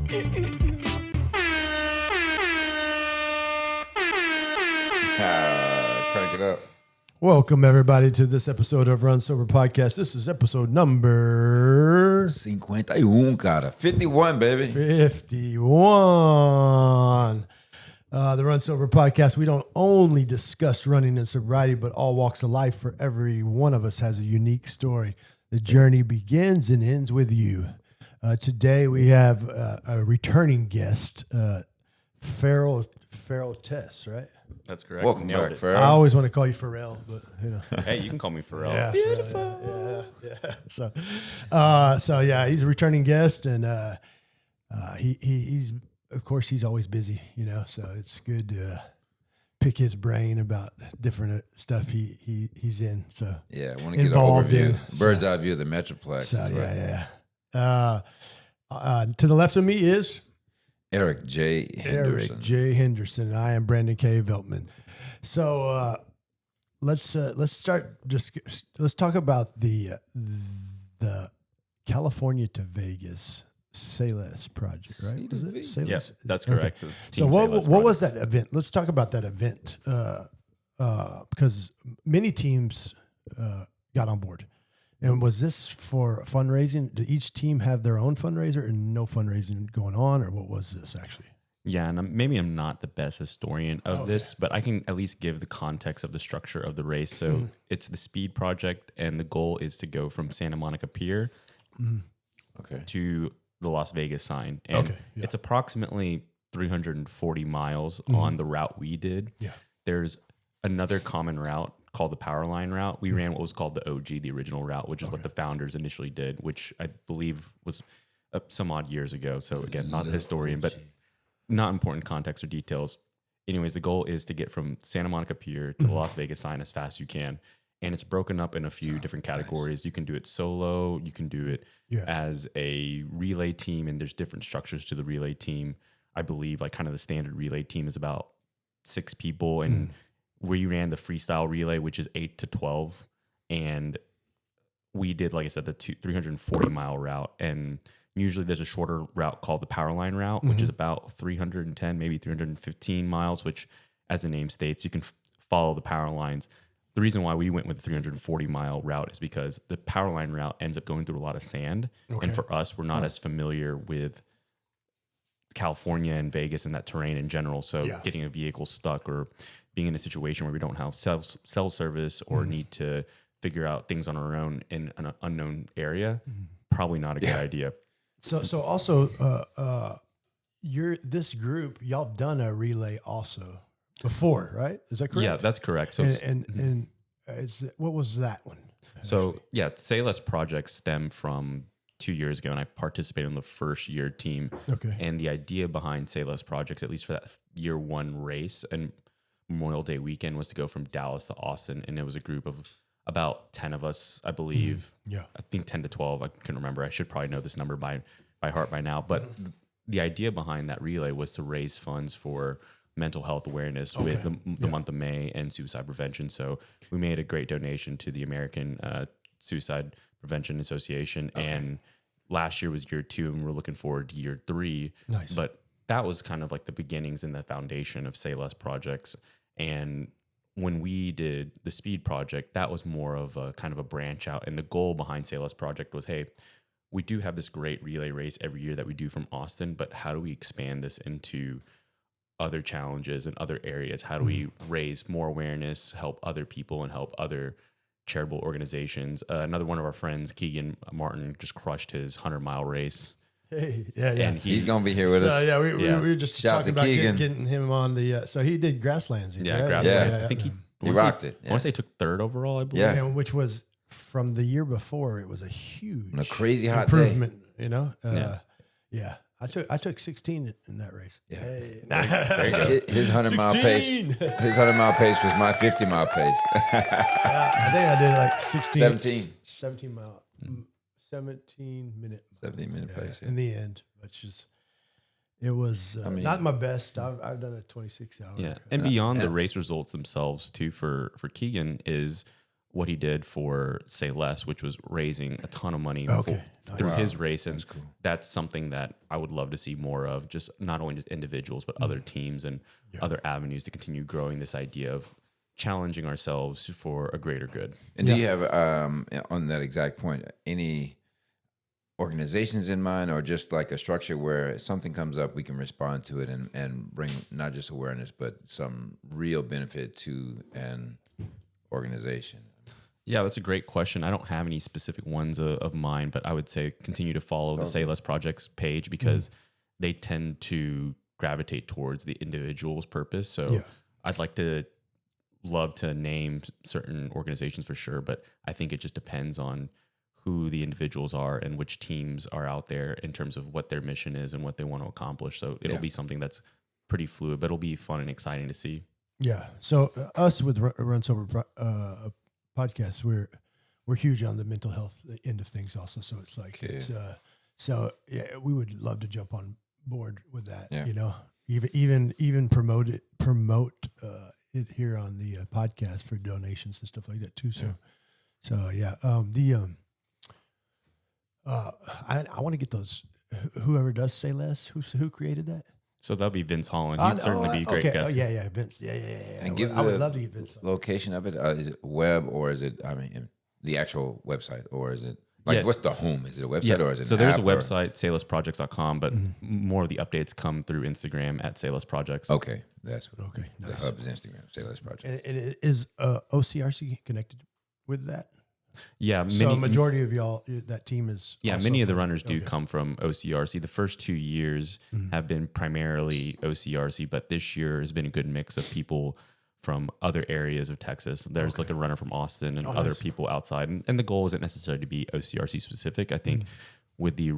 Crank it up. Welcome, everybody, to this episode of Runs0b3r podcast. This is episode number 51, cara. 51, baby. 51. The Runs0b3r podcast, we don't only discuss running and sobriety, but all walks of life. For every one of us has a unique story. The journey begins and ends with you. Today, we have a returning guest, Farrell Tess, right? That's correct. Welcome back, Farrell. I always want to call you Farrell, but you know. Hey, you can call me Farrell. Yeah, Beautiful. Yeah. So yeah, he's a returning guest, and he's of course he's always busy, you know. So it's good to pick his brain about different stuff he's in. So Yeah, I want to get an involved overview, in. bird's eye view of the Metroplex. So right? yeah. To the left of me is Eric J. Henderson. Eric J. Henderson. And I am Brandon K. Veltman. So let's start. Let's talk about the California to Vegas Sales project, right? Was it Sales? Yes, that's correct. Okay. So what was that event? Let's talk about that event because many teams got on board. And was this for fundraising? Did each team have their own fundraiser and no fundraising going on, or what was this actually? Yeah, and maybe I'm not the best historian of this, but I can at least give the context of the structure of the race. So it's the speed project, and the goal is to go from Santa Monica Pier to the Las Vegas sign. And it's approximately 340 miles on the route we did. Yeah. There's another common route called the Power Line route. We ran what was called the OG, the original route, which is what the founders initially did, which I believe was some odd years ago. So again, not a historian, but not important context or details. Anyways, the goal is to get from Santa Monica Pier to the Las Vegas sign as fast as you can. And it's broken up in a few different categories. Nice. You can do it solo. You can do it as a relay team, and there's different structures to the relay team. I believe like kind of the standard relay team is about 6 people, and we ran the freestyle relay, which is 8 to 12. And we did, like I said, the 340 mile route. And usually there's a shorter route called the Power Line route, which is about 310, maybe 315 miles, which as the name states, you can follow the power lines. The reason why we went with the 340 mile route is because the Power Line route ends up going through a lot of sand. And for us, we're not as familiar with California and Vegas and that terrain in general. So getting a vehicle stuck or being in a situation where we don't have cell service or need to figure out things on our own in an unknown area, probably not a good idea. So also, this group, y'all have done a relay also before, right? Is that correct? Yeah, that's correct. So and what was that one? So yeah, Sales projects stem from 2 years ago, and I participated in the first year team. Okay. And the idea behind Sales projects, at least for that year one race and Memorial Day weekend, was to go from Dallas to Austin, and it was a group of about 10 of us, I believe. I think 10 to 12. I can remember. I should probably know this number by heart by now. But the idea behind that relay was to raise funds for mental health awareness with the month of May and suicide prevention. So we made a great donation to the American Suicide Prevention Association. And last year was year 2, and we're looking forward to year 3. Nice. But that was kind of like the beginnings and the foundation of Say Less projects. And when we did the speed project, that was more of a kind of a branch out. And the goal behind Say Less project was, hey, we do have this great relay race every year that we do from Austin, but how do we expand this into other challenges and other areas? How do we raise more awareness, help other people, and help other charitable organizations? Another one of our friends, Keegan Martin, just crushed his 100-mile race. Hey, yeah. And He's going to be here with us. Yeah, we were just Shout talking to about Keegan. getting him on the. So he did grasslands. Grasslands. I think he rocked it. I want to say took 3rd overall, I believe. Yeah. And which was from the year before. It was a huge, On a crazy hot improvement. day. You know. I took 16 in that race. Yeah. Hey. There you go. His 100-mile pace. His 100-mile pace was my 50-mile pace. I think I did like 16. 17 mile. 17-minute. 17-minute pace. In the end, which is It was not my best. I've done a 26 hour. Yeah, and beyond the race results themselves too, for Keegan is what he did for Say Less, which was raising a ton of money through Wow. his race. And That's cool. that's something that I would love to see more of, just not only just individuals, but other teams and other avenues to continue growing this idea of challenging ourselves for a greater good. And do you have, on that exact point, any organizations in mind, or just like a structure where something comes up, we can respond to it and bring not just awareness, but some real benefit to an organization? Yeah, that's a great question. I don't have any specific ones of mine, but I would say continue to follow the Say Less Project's page, because they tend to gravitate towards the individual's purpose. So I'd love to name certain organizations for sure, but I think it just depends on who the individuals are and which teams are out there in terms of what their mission is and what they want to accomplish. So it'll be something that's pretty fluid, but it'll be fun and exciting to see. Yeah. So us with Runs0b3r podcast, we're huge on the mental health end of things also. So it's like we would love to jump on board with that. Yeah. You know, even promote it here on the podcast for donations and stuff like that too. So I want to get those. Whoever does Say Less, who created that? So that'll be Vince Holland. He'd certainly be a great guest. Oh, yeah, Vince. Yeah. And I would love to get Vince. Location of it. Is it web, or is it, the actual website, or is it like, what's the home? Is it a website or is it? So there's a website, saylessprojects.com, but more of the updates come through Instagram at Say Less Projects. Okay. That's what, okay. The Nice. hub is Instagram, Say Less Project. And is OCRC connected with that? Yeah. So a majority of y'all, that team is. Yeah, many of the runners do come from OCRC. The first 2 years have been primarily OCRC, but this year has been a good mix of people from other areas of Texas. There's like a runner from Austin and other people outside. And the goal isn't necessarily to be OCRC specific. I think with the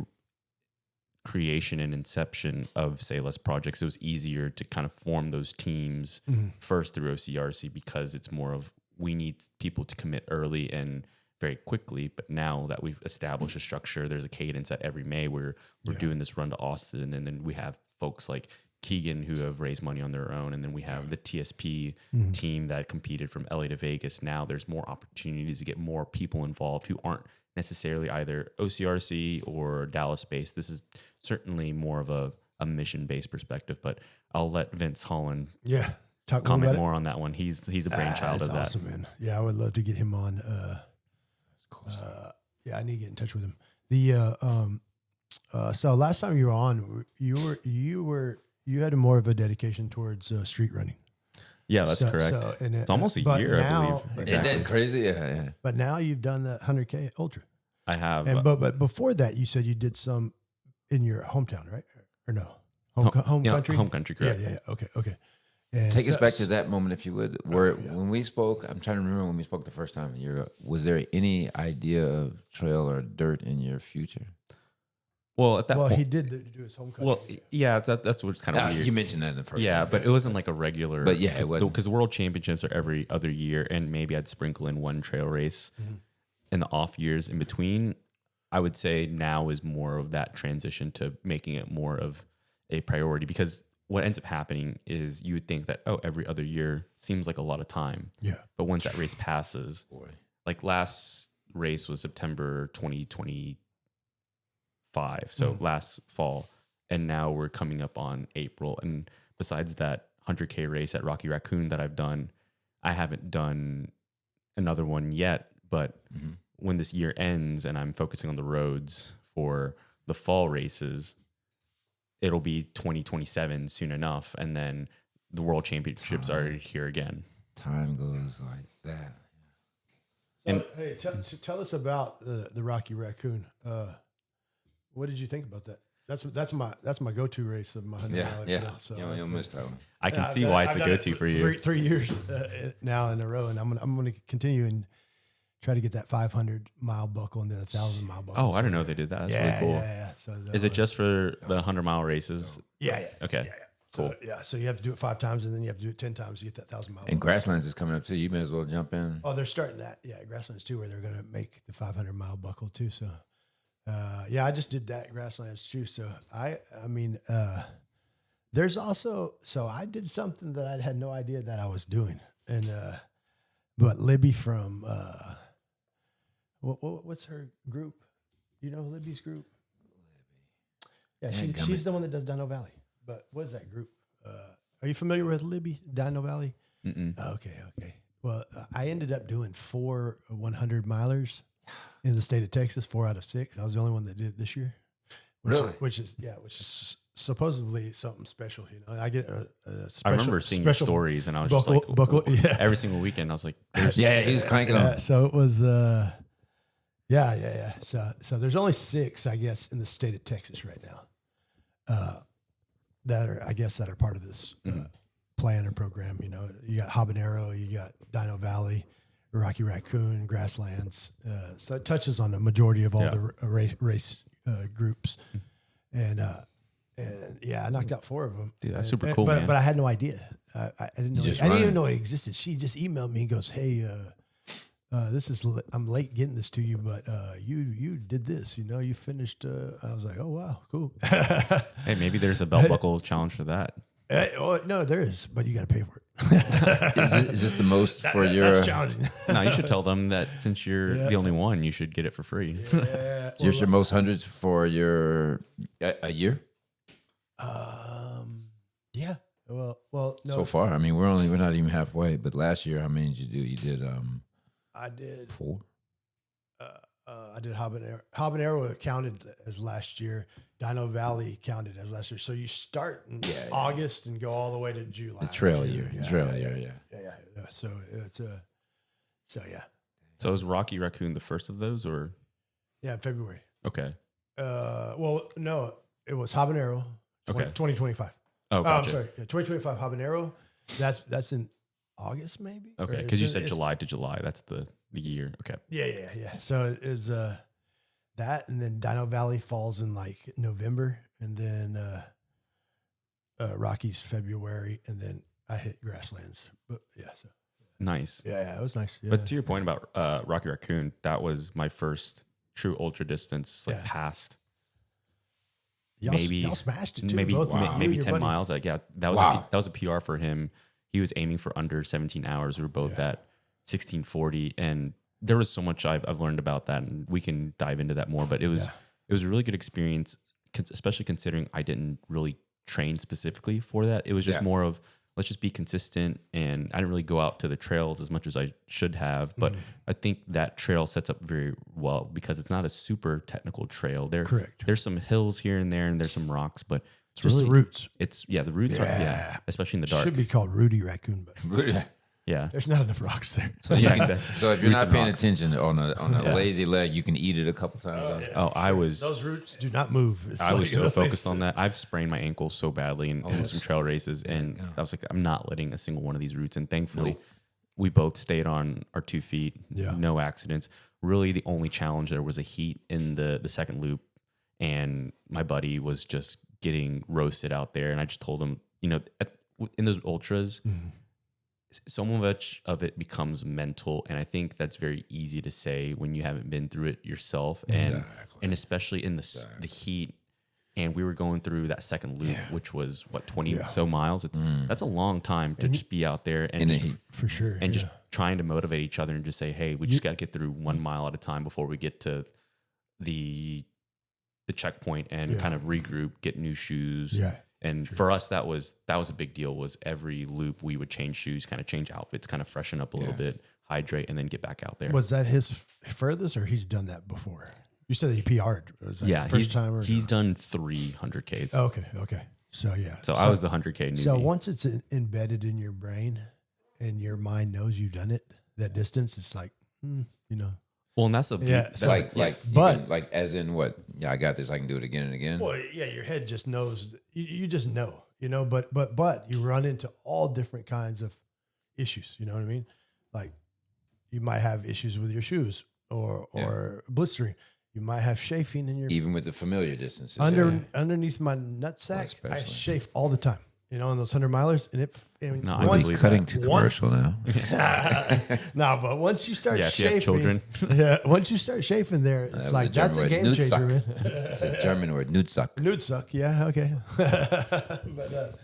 creation and inception of Say Less Projects, it was easier to kind of form those teams first through OCRC, because it's more of, we need people to commit early and very quickly. But now that we've established a structure, there's a cadence at every May where we're doing this run to Austin. And then we have folks like Keegan who have raised money on their own. And then we have the TSP team that competed from LA to Vegas. Now there's more opportunities to get more people involved who aren't necessarily either OCRC or Dallas based. This is certainly more of a mission based perspective, but I'll let Vince Holland comment more on that one. He's the brainchild of that. Awesome, man. Yeah, I would love to get him on. I need to get in touch with him. So last time you were on, you had more of a dedication towards street running. Yeah, that's correct. It's almost a year, I believe. Exactly. Isn't that crazy? Yeah. But now you've done the 100K ultra. I have. And, but before that, you said you did some in your hometown, right? Or no? Home country? Home country, correct. Yeah. Okay. And Take us back to that moment, if you would. When we spoke, I'm trying to remember when we spoke the first time. Was there any idea of trail or dirt in your future? Well, at that point, he did do his home country. Well, yeah, that's what's kind of weird. You mentioned that in the first. Yeah, time. but it wasn't like a regular. But yeah, it wasn't, because the World Championships are every other year, and maybe I'd sprinkle in one trail race in the off years in between. I would say now is more of that transition to making it more of a priority, because what ends up happening is you would think that, every other year seems like a lot of time. Yeah. But once that race passes, like last race was September 2025, so last fall, and now we're coming up on April. And besides that 100K race at Rocky Raccoon that I've done, I haven't done another one yet, but when this year ends and I'm focusing on the roads for the fall races, it'll be 2027 soon enough. And then the World Championships are here again. Time goes like that. So, hey, tell us about the Rocky Raccoon. What did you think about that? That's my go-to race of my 100 miles. Yeah. So you'll miss that one. I can see why it's a go-to for you. 3 years now in a row, and I'm gonna continue and try to get that 500-mile buckle and then 1,000-mile buckle. Oh, I didn't know they did that. That's really cool. Yeah. So is it just for the 100-mile races? Yeah. Okay. Yeah. Cool. So you have to do it 5 times, and then you have to do it 10 times to get that 1,000-mile. And Grasslands is coming up too. You may as well jump in. Oh, they're starting that. Yeah, Grasslands too, where they're going to make the 500-mile buckle too. So, I just did that Grasslands too. So there's also, so I did something that I had no idea that I was doing, and But Libby from what's her group? You know Libby's group? Yeah, she's the one that does Dino Valley. But what is that group? Are you familiar with Libby, Dino Valley? Okay. Well, I ended up doing 4 100-milers in the state of Texas, 4 out of 6. I was the only one that did it this year. Which is supposedly something special. You know, I get a special. I remember seeing your stories, and I was just like, every single weekend, I was like, he's cranking them. So it was, yeah. So there's only 6, I guess, in the state of Texas right now. That are part of this plan or program. You know, you got Habanero, you got Dino Valley, Rocky Raccoon, Grasslands. So it touches on the majority of all the race groups, and I knocked out 4 of them. Dude, that's super cool, man. But I had no idea. I didn't know. I didn't even know it existed. She just emailed me and goes, "Hey, I'm late getting this to you, but you did this. You know, you finished." I was like, "Oh wow, cool." Hey, maybe there's a belt buckle challenge for that. No, there is, but you got to pay for it. Is this the most for your? That's challenging. No, you should tell them that since you're the only one, you should get it for free. Yeah. Your most hundreds for a year? Yeah. Well, no. So far, I mean, we're not even halfway. But last year, how many did you do? You did I did 4. I did Habanero. Habanero counted as last year. Dino Valley counted as last year. So you start in August and go all the way to July. The trail year. Yeah. So it's So is Rocky Raccoon the first of those, or? Yeah, February. Okay. Well, no, it was Habanero. 2025. Oh, gotcha. I'm sorry. Yeah, 2025 Habanero. That's in August, maybe. Okay, because you said July to July. That's the year. Okay. Yeah. So it is that, and then Dino Valley falls in like November, and then Rocky's February, and then I hit Grasslands. But yeah, so nice. Yeah, it was nice. Yeah. But to your point about Rocky Raccoon, that was my first true ultra distance, past. Y'all smashed it too. Maybe both maybe 10 buddy. miles. Like that was a PR for him. He was aiming for under 17 hours. We were both at 1640, and there was so much I've learned about that, and we can dive into that more. But it was a really good experience, especially considering I didn't really train specifically for that. It was just more of let's just be consistent, and I didn't really go out to the trails as much as I should have. But I think that trail sets up very well because it's not a super technical trail. There's some hills here and there, and there's some rocks, but it's just really the roots. The roots are especially in the dark. Should be called Rudy Raccoon, but yeah, there's not enough rocks there. So exactly. So if you're not paying attention on a lazy leg, you can eat it a couple times. Those roots do not move. I was so focused on that. I've sprained my ankle so badly in some trail races, and I was like, I'm not letting a single one of these roots. And thankfully, we both stayed on our 2 feet. Yeah. No accidents. Really, the only challenge there was a heat in the second loop, and my buddy was just getting roasted out there. And I just told him, in those ultras. So much of it becomes mental, and I think that's very easy to say when you haven't been through it yourself, and especially in the heat. And we were going through that second loop, which was 20 so miles. That's a long time to just be out there and just, for sure, and just trying to motivate each other and just say, hey, we just got to get through 1 mile at a time before we get to the checkpoint and kind of regroup, get new shoes. Yeah. And for us, that was a big deal. Was every loop we would change shoes, kind of change outfits, kind of freshen up a little bit, hydrate, and then get back out there. Was that his furthest, or he's done that before? You said that he PR'd. Was that first time? Or he's done 300 Ks. Oh, okay. So So I was the 100K newbie. So once it's embedded in your brain, and your mind knows you've done it, that distance, it's like, Well, and that's that's like as in what? Yeah, I got this. I can do it again and again. Well, yeah, your head just knows. You just know, But you run into all different kinds of issues. You know what I mean? Like you might have issues with your shoes or blistering. You might have chafing in your even with the familiar distances. Underneath my nutsack, I chafe all the time. In those 100-milers, and once cutting to commercial now. No, but once you start chafing, children. Once you start chafing there, it's like that's a game changer, man. It's a German word, Nutsuck. Nutsuck, yeah, okay. But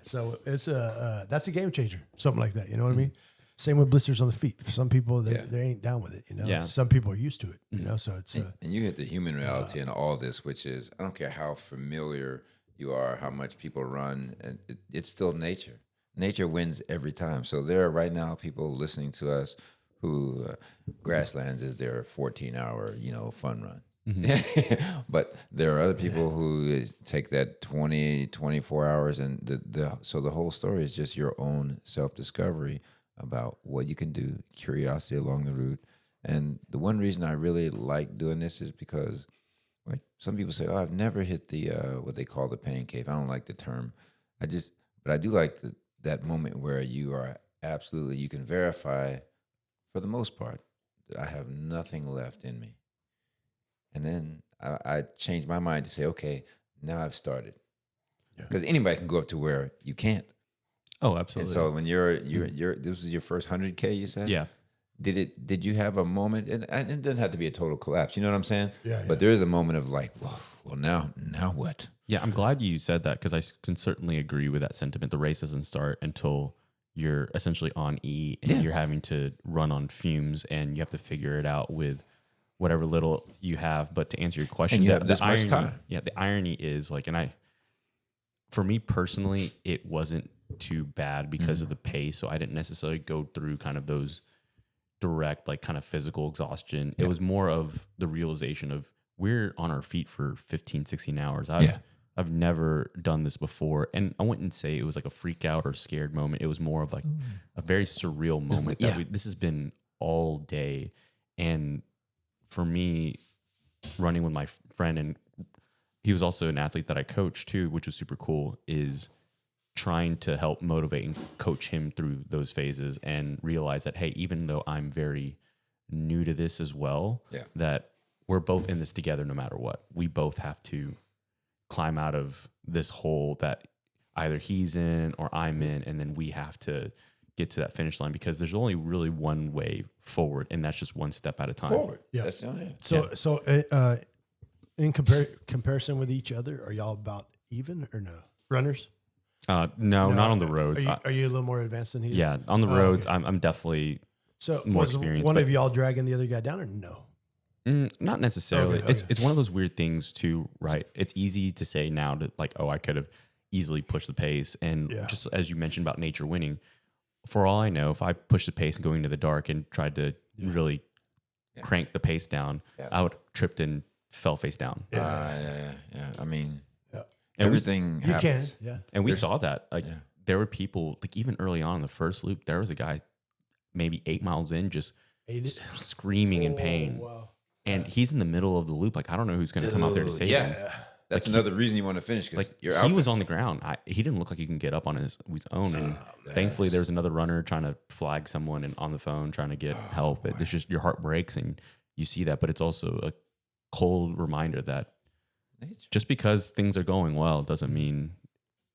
so it's that's a game changer, something like that. You know what I mean? Same with blisters on the feet. For some people, they ain't down with it. You know, Yeah. some people are used to it. You know, so it's And you hit the human reality in all this, which is I don't care how familiar you are, how much people run, and it's still nature. Nature wins every time. So there are right now people listening to us who grasslands is their 14-hour, fun run. But there are other people who take that 20, 24 hours, and so the whole story is just your own self-discovery about what you can do, curiosity along the route. And the one reason I really like doing this is because, like, some people say, "Oh, I've never hit the what they call the pain cave." I don't like the term. But I do like that moment where you can verify, for the most part, that I have nothing left in me. And then I changed my mind to say, okay, now I've started. Because anybody can go up to where you can't. Oh, absolutely. And so when this was your first 100K, you said? Yeah. Did you have a moment, and it doesn't have to be a total collapse, you know what I'm saying? Yeah. But there is a moment of like, well, now what? Yeah, I'm glad you said that because I can certainly agree with that sentiment. The race doesn't start until you're essentially on E and you're having to run on fumes and you have to figure it out with whatever little you have. But to answer your question, And you have this much irony, time. Yeah, the irony is like, for me personally, it wasn't too bad because of the pace. So I didn't necessarily go through kind of those direct, like kind of physical exhaustion. It was more of the realization of we're on our feet for 15, 16 hours. I've never done this before. And I wouldn't say it was like a freak out or scared moment. It was more of like a very surreal moment that this has been all day. And for me, running with my friend, and he was also an athlete that I coached too, which was super cool, is trying to help motivate and coach him through those phases and realize that, hey, even though I'm very new to this as well, that we're both in this together no matter what. We both have to climb out of this hole that either he's in or I'm in, and then we have to get to that finish line because there's only really one way forward, and that's just one step at a time. Forward. Yeah. That's the only. So in comparison with each other, are y'all about even or no? Runners? No, not on the roads. Are you a little more advanced than he is? Yeah, on the roads, okay. I'm definitely So more was experienced. one but- of y'all dragging the other guy down or no? Not necessarily. Okay. It's one of those weird things too, right? It's easy to say now that like, oh, I could have easily pushed the pace. And just as you mentioned about nature winning, for all I know, if I pushed the pace and going into the dark and tried to really crank the pace down, I would have tripped and fell face down. Yeah. I mean, And everything You happens. can. Yeah. And we saw that. Like there were people, like even early on in the first loop, there was a guy maybe 8 miles in just screaming in pain. Wow. And he's in the middle of the loop. Like, I don't know who's going to come out there to save him. That's another reason you want to finish because Like you're he out. was on the ground. He didn't look like he can get up on his own. And thankfully, there was another runner trying to flag someone and on the phone trying to get help. It's just your heart breaks and you see that. But it's also a cold reminder that just because things are going well doesn't mean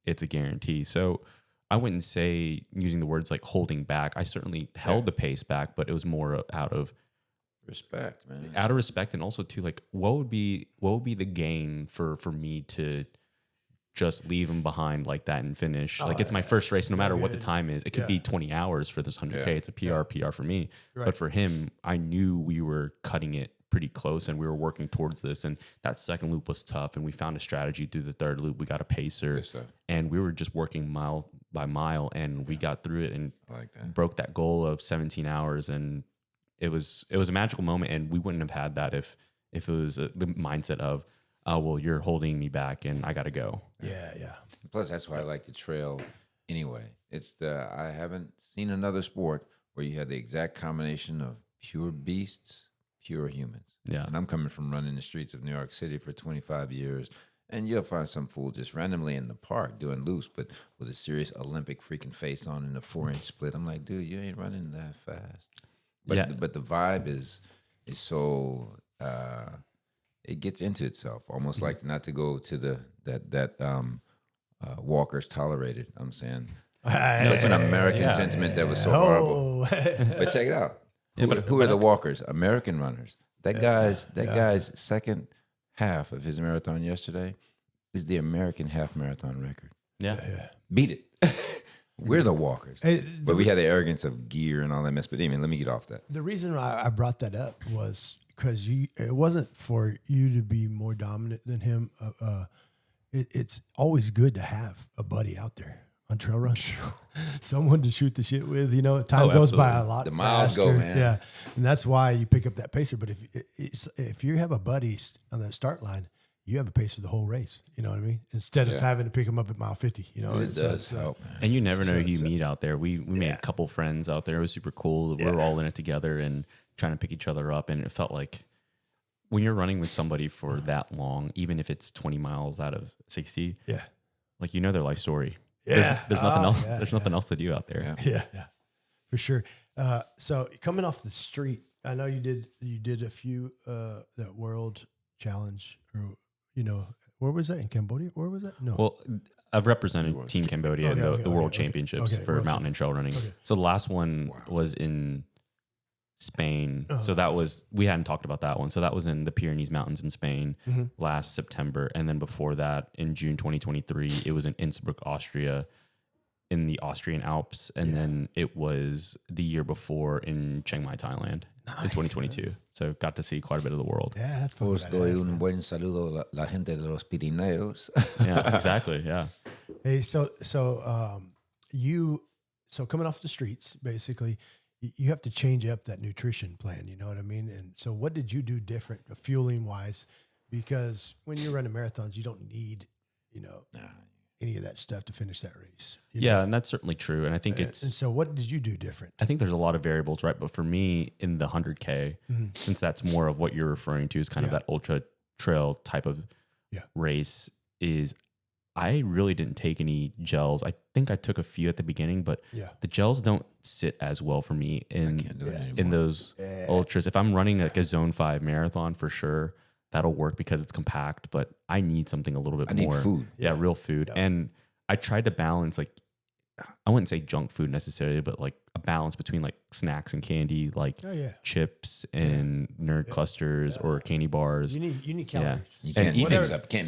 it's a guarantee. So I wouldn't say using the words like holding back. I certainly held the pace back, but it was more out of respect, man. Out of respect, and also too, like what would be the gain for me to just leave him behind like that and finish? Like it's my first race, no matter what the time is. It could be 20 hours for this 100K. It's a PR for me. Right. But for him, I knew we were cutting it pretty close and we were working towards this. And that second loop was tough. And we found a strategy through the third loop. We got a pacer and we were just working mile by mile and we got through it and broke that goal of 17 hours. And it was a magical moment. And we wouldn't have had that if it was the mindset of, oh, well, you're holding me back and I got to go. Yeah. Plus, that's why I like the trail anyway. I haven't seen another sport where you have the exact combination of pure beasts, pure humans. Yeah. And I'm coming from running the streets of New York City for 25 years. And you'll find some fool just randomly in the park doing loops, but with a serious Olympic freaking face on in a 4-inch split. I'm like, dude, you ain't running that fast. But the vibe is so it gets into itself, almost like not to go to that walkers tolerated. I'm saying such an American sentiment that was so horrible. But check it out. Who are the walkers? American runners. That guy's second half of his marathon yesterday is the American half marathon record. Yeah. Beat it. We're the walkers. But we had the arrogance of gear and all that mess. But anyway, let me get off that. The reason I brought that up was because it wasn't for you to be more dominant than him. It's always good to have a buddy out there on trail runs, someone to shoot the shit with. Time goes by a lot. The miles faster. go, man. Yeah, and that's why you pick up that pacer. But if you have a buddy on that start line, you have a pacer the whole race. You know what I mean? Instead of having to pick them up at mile 50. It does help. And you never know who you meet out there. We made a couple friends out there. It was super cool. We were all in it together and trying to pick each other up. And it felt like when you're running with somebody for that long, even if it's 20 miles out of 60, like their life story. Yeah. There's nothing else. There's nothing else to do out there. Yeah, for sure. So coming off the street, I know you did a few that world challenge, or where was that, in Cambodia? Where was that? No. Well, I've represented Team Cambodia in the World Championships for mountain and trail running. Okay. So the last one was in Spain. So that was, we hadn't talked about that one. So that was in the Pyrenees Mountains in Spain last September. And then before that, in June 2023, it was in Innsbruck, Austria, in the Austrian Alps. And then it was the year before in Chiang Mai, Thailand in 2022. Man. So got to see quite a bit of the world. Yeah, that's fun. Os doy un buen saludo a la gente de los Pirineos. Yeah, exactly. Yeah. Hey, so coming off the streets, basically, you have to change up that nutrition plan. You know what I mean? And so what did you do different fueling wise? Because when you're running marathons, you don't need, any of that stuff to finish that race. And that's certainly true. And I think and so what did you do different? I think there's a lot of variables, right? But for me in the 100K, since that's more of what you're referring to is kind of that ultra trail type of race, is I really didn't take any gels. I think I took a few at the beginning, but the gels don't sit as well for me in those ultras. If I'm running like a zone 5 marathon, for sure, that'll work because it's compact, but I need something a little bit more. I need food. Yeah, real food. Yeah. And I tried to balance, like, I wouldn't say junk food necessarily, but like a balance between like snacks and candy, like chips and nerd clusters or candy bars. You need calories. You can't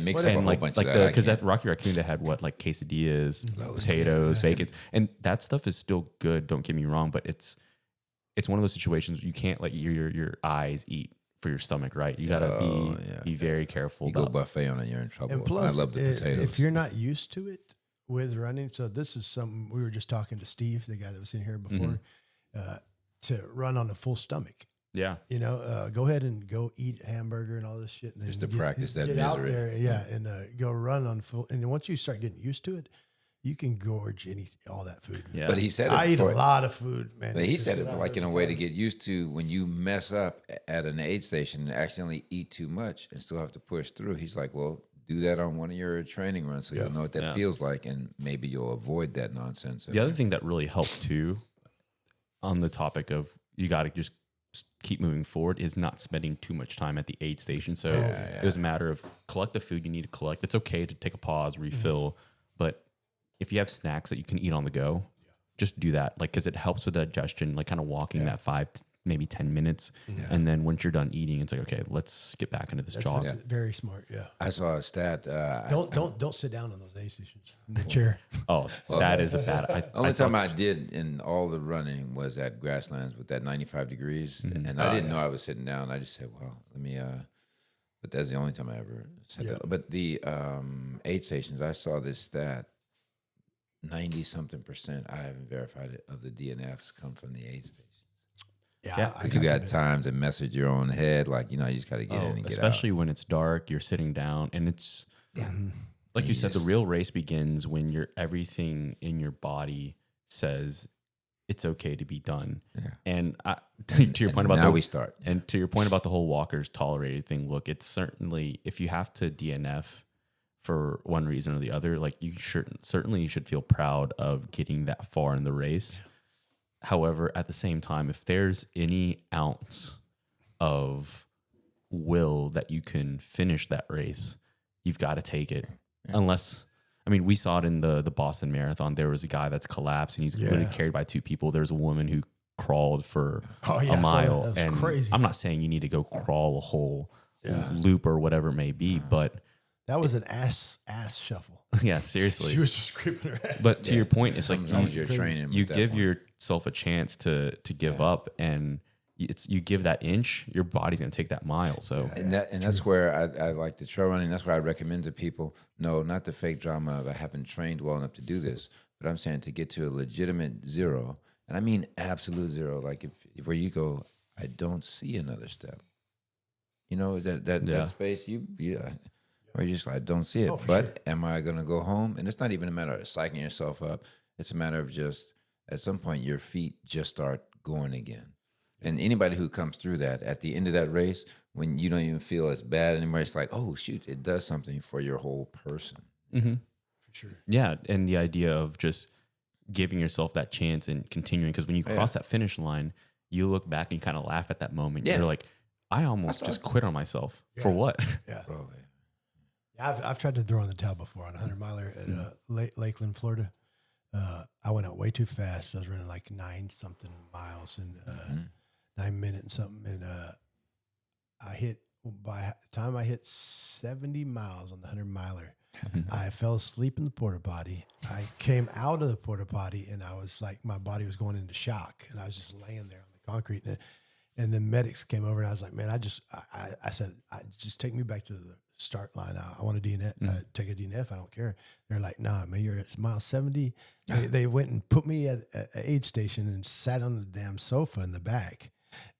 mix up a whole bunch of that. Because at Rocky Raccoon, they had like quesadillas, potatoes, bacon, and that stuff is still good. Don't get me wrong, but it's one of those situations you can't let your eyes eat for your stomach, right? You gotta be very careful. You go buffet on it, you're in trouble. And plus, I love the potatoes. If you're not used to it with running, so this is something we were just talking to Steve, the guy that was in here before, to run on a full stomach. Yeah, go ahead and go eat a hamburger and all this shit, and then just to practice that misery. Out there, and go run on full. And once you start getting used to it, you can gorge all that food. Yeah. But he said I eat a lot of food, man. But he said it like in a way to get used to when you mess up at an aid station and accidentally eat too much and still have to push through. He's like, well, do that on one of your training runs so you'll know what that feels like, and maybe you'll avoid that nonsense. The other thing that really helped too, on the topic of you got to just keep moving forward, is not spending too much time at the aid station. So it was a matter of collect the food you need to collect. It's okay to take a pause, refill, but if you have snacks that you can eat on the go, just do that. Like, cause it helps with digestion, like kind of walking that 5 to maybe 10 minutes. And then once you're done eating, it's like, okay, let's get back into this jog. Very smart. Yeah. I saw a stat. Don't sit down on those aid stations in the chair. Oh, that is a bad. Only time I did in all the running was at grasslands with that 95 degrees. And I didn't know I was sitting down. I just said, well, let me, but that's the only time I ever said that. But the aid stations, I saw this stat. 90-something%, I haven't verified it, of the DNFs come from the aid stations. Yeah, because you got time to mess with your own head, like you just got to get in and get out. Especially when it's dark, you're sitting down, and it's like you said, the real race begins when everything in your body says it's okay to be done. Yeah. And to your point about we start. And to your point about the whole walkers tolerated thing, look, it's certainly, if you have to DNF for one reason or the other, like you certainly should feel proud of getting that far in the race. However, at the same time, if there's any ounce of will that you can finish that race, you've got to take it. Yeah. Unless, we saw it in the Boston Marathon. There was a guy that's collapsed and he's literally carried by 2 people. There's a woman who crawled for a mile. That's crazy. I'm not saying you need to go crawl a whole loop or whatever it may be, but That was an ass shuffle. Yeah, seriously. She was just scraping her ass. But to your point, it's like you're training. you with that give one. yourself a chance to give up, and you give that inch, your body's gonna take that mile. So And that's where I like the trail running. That's why I recommend to people, no, not the fake drama of I haven't trained well enough to do this, but I'm saying to get to a legitimate zero, and I mean absolute zero, like if where you go, I don't see another step. You know, that space, or you just like, I don't see it. But am I going to go home? And it's not even a matter of psyching yourself up. It's a matter of just, at some point, your feet just start going again. And anybody who comes through that, at the end of that race, when you don't even feel as bad anymore, it's like, oh, shoot, it does something for your whole person. mm-hmm. For sure. Yeah, and the idea of just giving yourself that chance and continuing, because when you cross that finish line, you look back and you kind of laugh at that moment. Yeah. You're like, I almost just quit on myself. For what? Yeah. Bro, Yeah, I've tried to throw in the towel before on a 100-miler at Lakeland, Florida. I went out way too fast. I was running like 9-something miles in 9 minutes and something. And by the time I hit 70 miles on the 100-miler, I fell asleep in the porta potty. I came out of the porta potty and I was like, my body was going into shock, and I was just laying there on the concrete. And the medics came over and I was like, man, I said, just take me back to the start line. I want to DNF, take a DNF. I don't care. They're like, nah, man, you're at mile 70. They went and put me at an aid station and sat on the damn sofa in the back.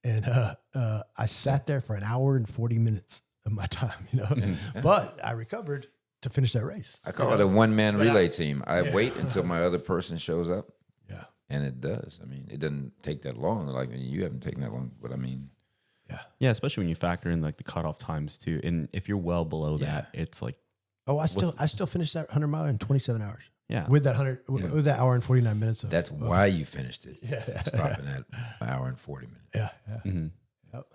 And I sat there for an hour and 40 minutes of my time, you know, but I recovered to finish that race. I call it a one-man relay team. I wait until my other person shows up. Yeah. And it does. I mean, it doesn't take that long. Like, you haven't taken that long, but I mean. Yeah, especially when you factor in like the cutoff times too. And if you're well below that, it's like, oh, I still finished that 100-miler in 27 hours. Yeah. With that with that hour and 49 minutes. That's why you finished it. Stopping at an hour and 40 minutes. Yeah. mm-hmm. Yep.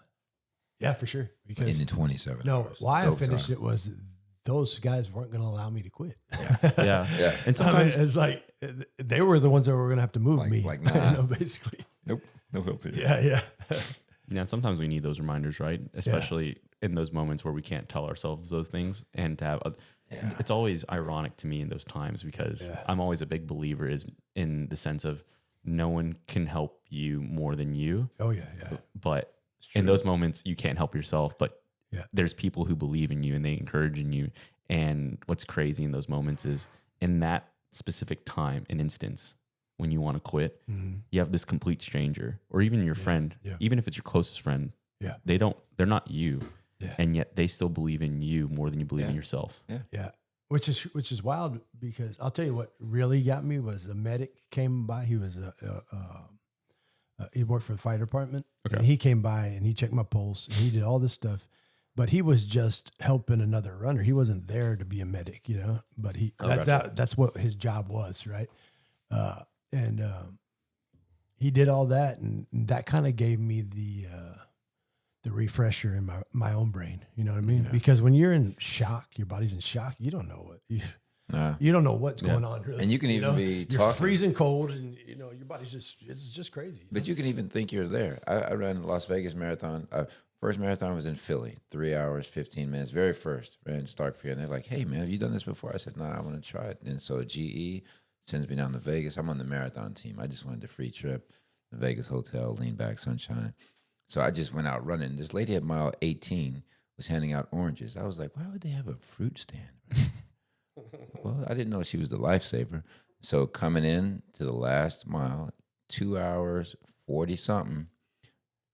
Yeah, for sure. Because In 27 no, hours. why Dope I finished time. it was those guys weren't going to allow me to quit. Yeah. Yeah. And I sometimes mean, it's like they were the ones that were going to have to move me. like, you nah. know, basically. Nope. No help here. Yeah. Yeah, sometimes we need those reminders, right? Especially in those moments where we can't tell ourselves those things. And to have it's always ironic to me in those times, because I'm always a big believer in the sense of no one can help you more than you. Oh, yeah. But in those moments, you can't help yourself. But Yeah. there's people who believe in you and they encourage in you. And what's crazy in those moments is in that specific time and instance, when you want to quit, you have this complete stranger or even your friend, even if it's your closest friend, they're not you. Yeah. And yet they still believe in you more than you believe in yourself. Yeah. Which is wild, because I'll tell you what really got me was a medic came by. He was he worked for the fire department. Okay. And he came by and he checked my pulse and he did all this stuff, but he was just helping another runner. He wasn't there to be a medic, you know, but that's what his job was. Right. And he did all that, and that kind of gave me the refresher in my own brain. You know what I mean? Yeah. Because when you're in shock, your body's in shock. You don't know you don't know what's going on. Really. And you can even be you're talking. freezing cold, and your body's it's just crazy. But you can even think you're there. I ran the Las Vegas Marathon. First marathon was in Philly, 3 hours, 15 minutes. Very first, ran Starkfield. And they're like, hey, man, have you done this before? I said, no, I want to try it. And so GE sends me down to Vegas. I'm on the marathon team. I just wanted the free trip, the Vegas hotel, lean back, sunshine. So I just went out running. This lady at mile 18 was handing out oranges. I was like, why would they have a fruit stand? Well, I didn't know she was the lifesaver. So coming in to the last mile, 2 hours, 40-something,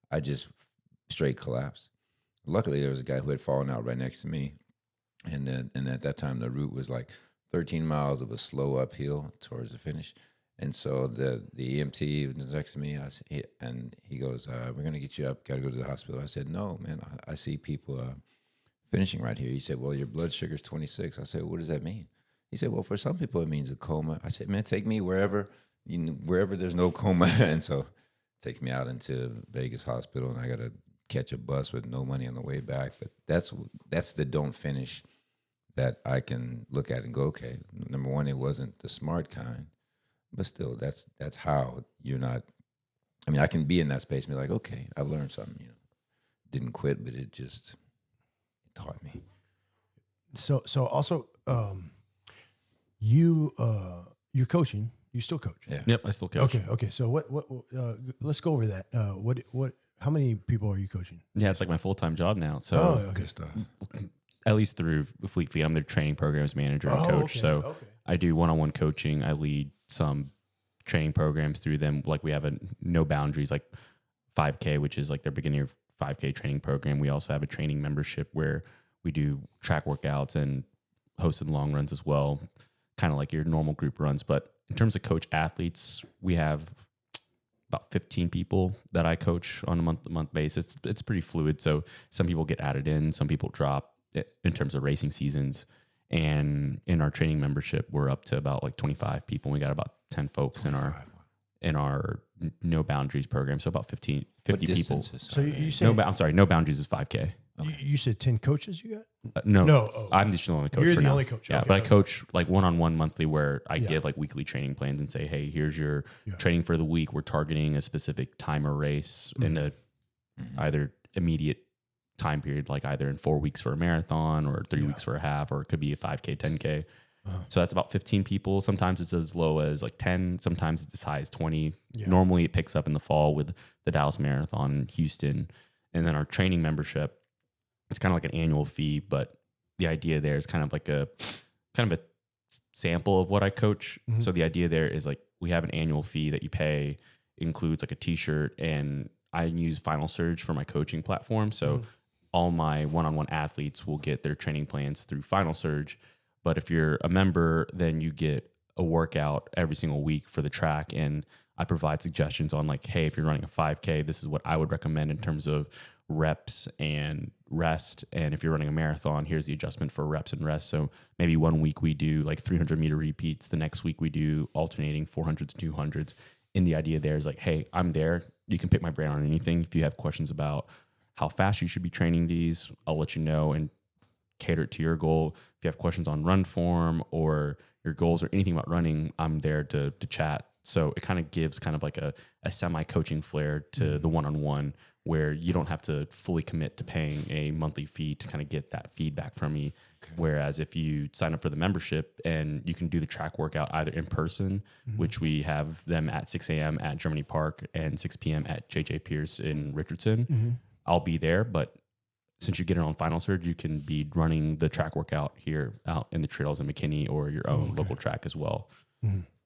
I just straight collapsed. Luckily, there was a guy who had fallen out right next to me. And at that time, the route was like 13 miles of a slow uphill towards the finish. And so the EMT was next to me, and he goes, we're going to get you up, got to go to the hospital. I said, no, man, I see people finishing right here. He said, well, your blood sugar's 26. I said, what does that mean? He said, well, for some people, it means a coma. I said, man, take me wherever there's no coma. And so takes me out into Vegas hospital, and I got to catch a bus with no money on the way back. But that's the don't finish that I can look at and go, okay, number one, it wasn't the smart kind, but still, that's how you're not. I mean, I can be in that space and be like, okay, I've learned something. Didn't quit, but it taught me. So also, you're coaching. You still coach. Yeah. Yep, I still coach. Okay. So what? Let's go over that. What? How many people are you coaching? Yeah, it's like my full-time job now. So Okay. Good stuff. at least through Fleet Feet, I'm their training programs manager and coach. Okay, So okay. I do one-on-one coaching. I lead some training programs through them. Like we have a No Boundaries, like 5K, which is like their beginner 5K training program. We also have a training membership where we do track workouts and hosted long runs as well, kind of like your normal group runs. But in terms of coach athletes, we have about 15 people that I coach on a month-to-month basis. It's pretty fluid. So some people get added in, some people drop in terms of racing seasons. And in our training membership, we're up to about like 25 people. We got about 10 folks in our No Boundaries program. So about 50 people. So you said I'm sorry, No Boundaries is 5K. you said 10 coaches you got? No, No, oh, I'm just the only coach. You're for the now. only coach. Yeah, Okay, but I okay. coach like one-on-one monthly, where I Yeah. give like weekly training plans and say, hey, here's your Yeah. training for the week. We're targeting a specific time or race in a either immediate time period, like either in 4 weeks for a marathon or 3 weeks for a half, or it could be a 5K, 10K. So that's about 15 people. Sometimes it's as low as like 10. Sometimes it's as high as 20. Yeah. Normally it picks up in the fall with the Dallas Marathon in Houston. And then our training membership, it's kind of like an annual fee, but the idea there is kind of a sample of what I coach. Mm-hmm. So the idea there is like we have an annual fee that you pay. It includes like a t-shirt, and I use Final Surge for my coaching platform. So all my one-on-one athletes will get their training plans through Final Surge. But if you're a member, then you get a workout every single week for the track. And I provide suggestions on like, hey, if you're running a 5K, this is what I would recommend in terms of reps and rest. And if you're running a marathon, here's the adjustment for reps and rest. So maybe 1 week we do like 300-meter repeats. The next week we do alternating 400s, 200s. And the idea there is like, hey, I'm there. You can pick my brain on anything. If you have questions about how fast you should be training these, I'll let you know and cater it to your goal. If you have questions on run form or your goals or anything about running, I'm there to chat. So it kind of gives kind of like a semi-coaching flair to the one-on-one, where you don't have to fully commit to paying a monthly fee to kind of get that feedback from me. Okay. Whereas if you sign up for the membership, and you can do the track workout either in person, which we have them at 6 a.m. at Germany Park and 6 p.m. at JJ Pierce in Richardson, I'll be there. But since you get it on Final Surge, you can be running the track workout here out in the trails in McKinney or your own local track as well.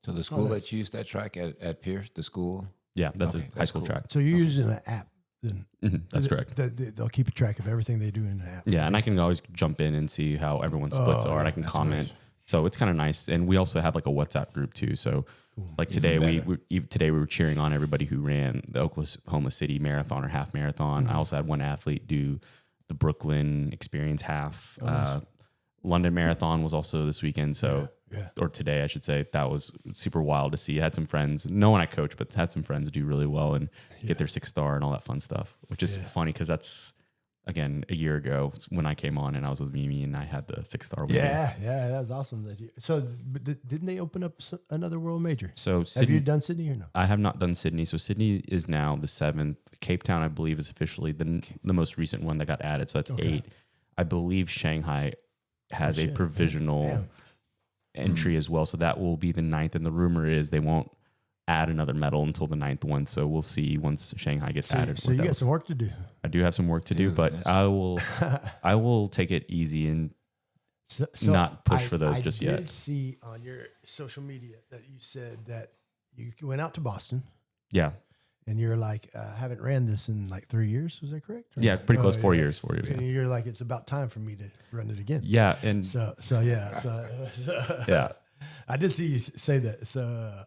So the school that used that track at Pierce, the school? Yeah, that's Okay, a high that's school cool. track. So you're using an app then? That's correct. They'll keep a track of everything they do in the app. Yeah, and I can always jump in and see how everyone's splits are, and I can comment. nice. So it's kind of nice. And we also have like a WhatsApp group too. So like today we were cheering on everybody who ran the Oklahoma City marathon or half marathon. I also had one athlete do the Brooklyn Experience half. London Marathon was also this weekend. So or today I should say. That was super wild to see. I had some friends, no one I coach, but had some friends do really well and get their 6-star and all that fun stuff, which is funny because that's, again, a year ago when I came on and I was with Mimi and I had the 6-star with me. Yeah, that was awesome. But didn't they open up another world major? So Have Sydney, you done Sydney or no? I have not done Sydney. So Sydney is now the 7th. Cape Town, I believe, is officially the most recent one that got added. So that's 8. I believe Shanghai has a provisional entry as well. So that will be the 9th. And the rumor is they won't add another medal until the 9th one. So we'll see once Shanghai gets added. So you got some work to do. I do have some work to do, but I will take it easy and So not push for those just yet. I did see on your social media that you said that you went out to Boston Yeah. and you're like, I haven't ran this in like 3 years. Was that correct? Or Yeah, not? pretty close. 4 yeah. years. 4 years. And Yeah. you're like, it's about time for me to run it again. Yeah. And So yeah. I did see you say that. So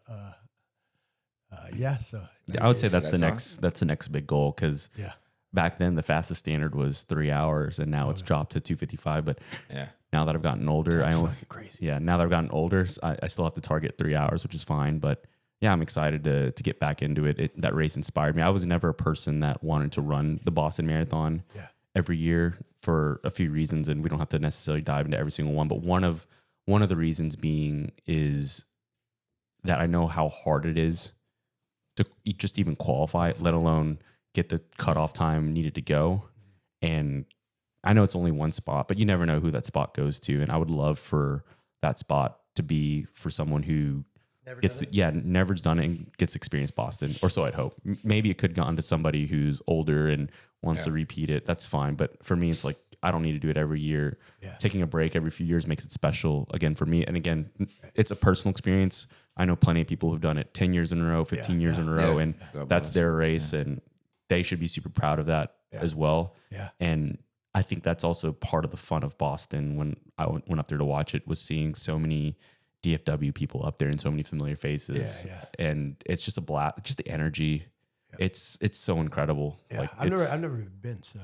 So I would say that's the that's next big goal, because yeah. back then the fastest standard was 3 hours and now it's dropped to 2:55. But Yeah. now that I've gotten older, That's fucking crazy. Yeah, now that I've gotten older, I still have to target 3 hours, which is fine. But yeah, I'm excited to get back into it. That race inspired me. I was never a person that wanted to run the Boston Marathon every year for a few reasons, and we don't have to necessarily dive into every single one. But one of the reasons being is that I know how hard it is to just even qualify, let alone get the cutoff time needed to go. And I know it's only one spot, but you never know who that spot goes to. And I would love for that spot to be for someone who never's done it and gets experience Boston, or so I'd hope. Maybe it could go on to somebody who's older and wants to repeat it. That's fine. But for me, it's like, I don't need to do it every year. Yeah. Taking a break every few years makes it special again for me. And again, it's a personal experience. I know plenty of people who've done it 10 years in a row, 15 years in a row, and that's their race. And they should be super proud of that as well. Yeah. And I think that's also part of the fun of Boston when I went up there to watch it, was seeing so many DFW people up there and so many familiar faces. And it's just a blast. Just the energy. It's so incredible. Yeah. Like, I've never even been. So,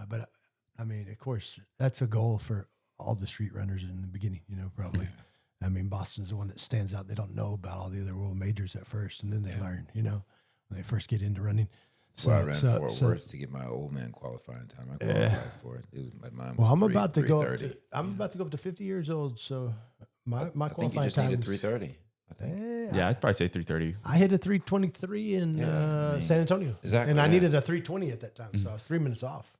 but I mean, of course, that's a goal for all the street runners in the beginning, probably. I mean, Boston's the one that stands out. They don't know about all the other world majors at first, and then they learn, when they first get into running. So I ran Fort Worth to get my old man qualifying time. I qualified for it. It was my mom. Well, I'm about to go up to 50 years old, so my qualifying I think you just time needed 3:30. I think. Yeah, I'd probably say 3:30. I hit a 3:23 in San Antonio, and I needed a 3:20 at that time, so I was 3 minutes off.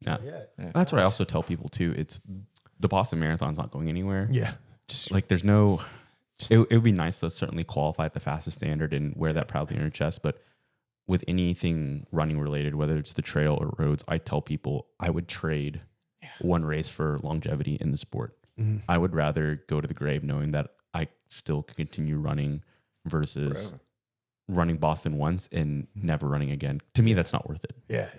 Yeah. That's what I also tell people too. It's the Boston Marathon's not going anywhere. Yeah. Just like there's no, it would be nice to certainly qualify at the fastest standard and wear that proudly on your chest. But with anything running related, whether it's the trail or roads, I tell people I would trade one race for longevity in the sport. Mm-hmm. I would rather go to the grave knowing that I still can continue running versus running Boston once and never running again. To me, that's not worth it. Yeah.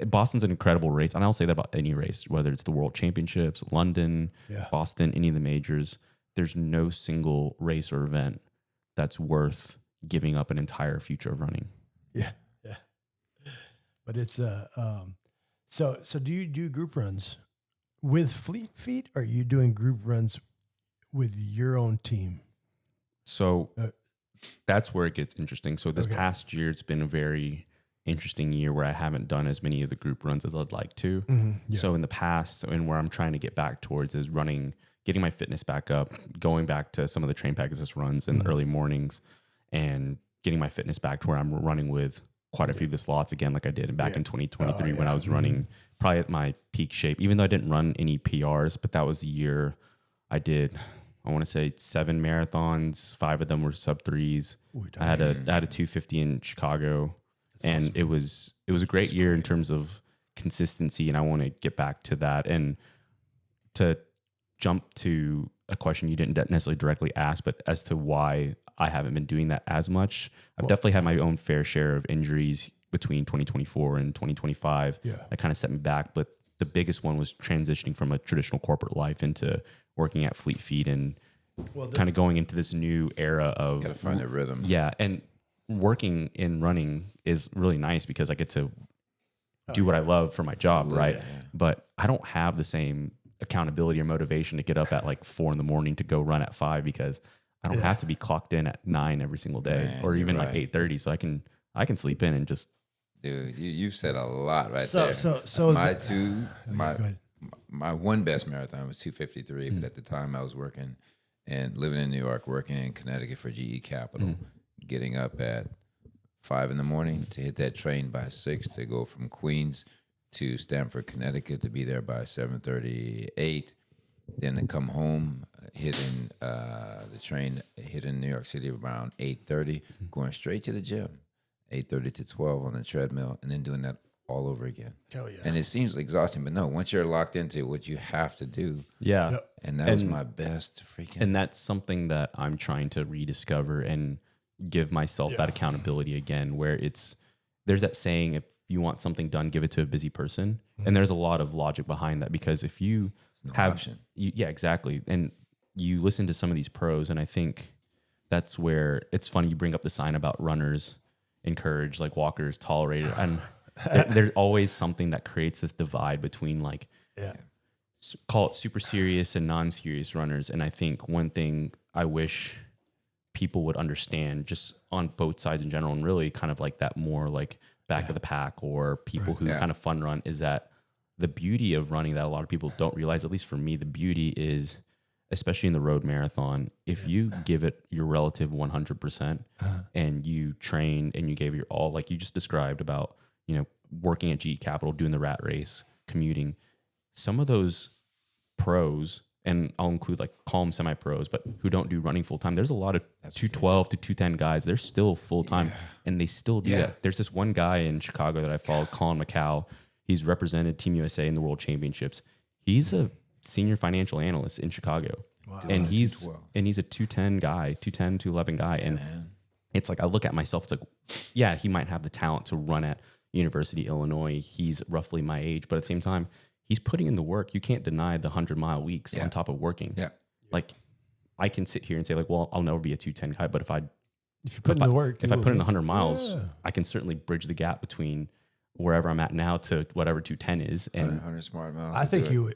Boston's an incredible race, and I'll say that about any race, whether it's the World Championships, London, Boston, any of the majors. There's no single race or event that's worth giving up an entire future of running. Yeah. But it's so do you do group runs with Fleet Feet, or are you doing group runs with your own team? So that's where it gets interesting. So this past year, it's been a very interesting year where I haven't done as many of the group runs as I'd like to. Mm-hmm, yeah. So in the past, and where I'm trying to get back towards is getting my fitness back up, going back to some of the Train Pegasus runs in the early mornings, and getting my fitness back to where I'm running with quite a few of the slots again, like I did back in 2023 when I was running probably at my peak shape, even though I didn't run any PRs, but that was the year I did, I want to say 7 marathons, 5 of them were sub 3s. I had a 250 in Chicago. And awesome. it was a great year in terms of consistency, and I want to get back to that. And to jump to a question you didn't necessarily directly ask, but as to why I haven't been doing that as much, I've definitely had my own fair share of injuries between 2024 and 2025. That kind of set me back, but the biggest one was transitioning from a traditional corporate life into working at Fleet Feet and kind of going into this new era of gotta find a rhythm. Yeah, and working in running is really nice because I get to do what I love for my job, right? But I don't have the same accountability or motivation to get up at like 4 a.m. to go run at 5 because I don't have to be clocked in at 9 every single day, or even like 8:30. So I can sleep in and just. Dude, you've said a lot there. So my one best marathon was 253, but at the time I was working and living in New York, working in Connecticut for GE Capital. Getting up at 5 a.m. to hit that train by 6 to go from Queens to Stamford, Connecticut, to be there by 7:38. Then to come home, hitting the train, hitting New York City around 8:30, going straight to the gym, 8:30 to 12 on the treadmill, and then doing that all over again. Hell yeah. And it seems exhausting, but no, once you're locked into what you have to do. Yeah. And that was my best freaking. And that's something that I'm trying to rediscover and give myself that accountability again, where there's that saying, if you want something done, give it to a busy person. And there's a lot of logic behind that, because if you exactly. And you listen to some of these pros, and I think that's where it's funny. You bring up the sign about runners encouraged, like walkers tolerated. And there's always something that creates this divide between call it super serious and non-serious runners. And I think one thing I wish people would understand, just on both sides in general, and really kind of like that more like back of the pack, or people who kind of fun run, is that the beauty of running that a lot of people don't realize, at least for me, the beauty is, especially in the road marathon, if you give it your relative 100% and you train and you gave your all, like you just described about, working at GE Capital, doing the rat race, commuting, some of those pros, and I'll include like call them semi-pros, but who don't do running full time. There's a lot of 212 to 210 guys. They're still full time, and they still do that. There's this one guy in Chicago that I followed, Colin McCow. He's represented Team USA in the World Championships. He's a senior financial analyst in Chicago, and he's a 210 guy, 210 to 11 guy, and it's like I look at myself. It's like, yeah, he might have the talent to run at University of Illinois. He's roughly my age, but at the same time, he's putting in the work. You can't deny the 100-mile weeks on top of working. Yeah. Like I can sit here and say like, well, I'll never be a 210 guy, but if you put in the work, if I put in 100 miles, I can certainly bridge the gap between wherever I'm at now to whatever 210 is. And 100 smart miles. I think you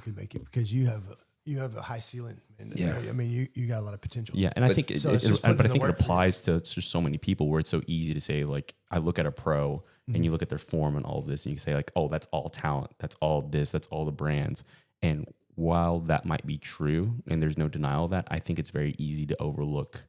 can make it because you have a high ceiling. And I mean, you got a lot of potential. Yeah, and I think it applies to just so many people where it's so easy to say like, I look at a pro and you look at their form and all of this, and you say like, oh, that's all talent, that's all this, that's all the brands. And while that might be true, and there's no denial of that, I think it's very easy to overlook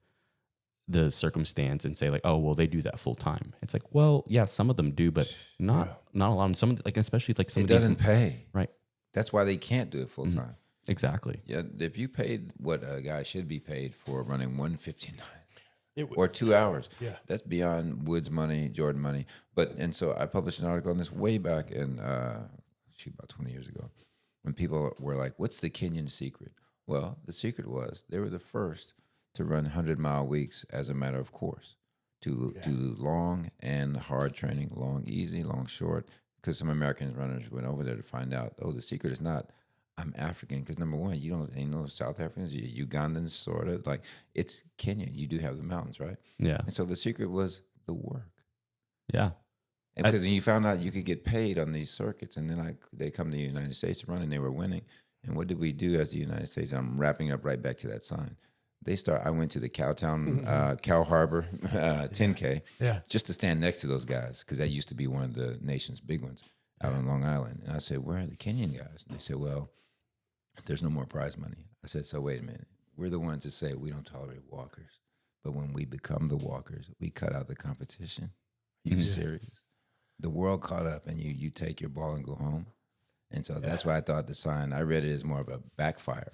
the circumstance and say like, oh, well, they do that full time. It's like, well, yeah, some of them do, but not a lot of them. Some like, especially like some it of these doesn't pay, right? That's why they can't do it full time. Exactly. Yeah, if you paid what a guy should be paid for running 159 or 2 hours, that's beyond Woods money, Jordan money. And so I published an article on this way back in about 20 years ago, when people were like, "What's the Kenyan secret?" Well, the secret was they were the first to run 100-mile weeks as a matter of course, to do long and hard training, long easy, long short. Because some American runners went over there to find out, oh, the secret is not I'm African, because number one, ain't no South Africans, you Ugandans, sort of. Like, it's Kenya. You do have the mountains, right? Yeah. And so the secret was the work. Yeah. And because you found out you could get paid on these circuits, and then they come to the United States to run, and they were winning. And what did we do as the United States? I'm wrapping up right back to that sign. I went to the Cowtown, Cow Harbor 10K just to stand next to those guys, because that used to be one of the nation's big ones out on Long Island. And I said, where are the Kenyan guys? And they said, well, there's no more prize money. I said, so wait a minute. We're the ones that say we don't tolerate walkers. But when we become the walkers, we cut out the competition. Are you serious? The world caught up, and you take your ball and go home. And so that's why I thought the sign, I read it as more of a backfire,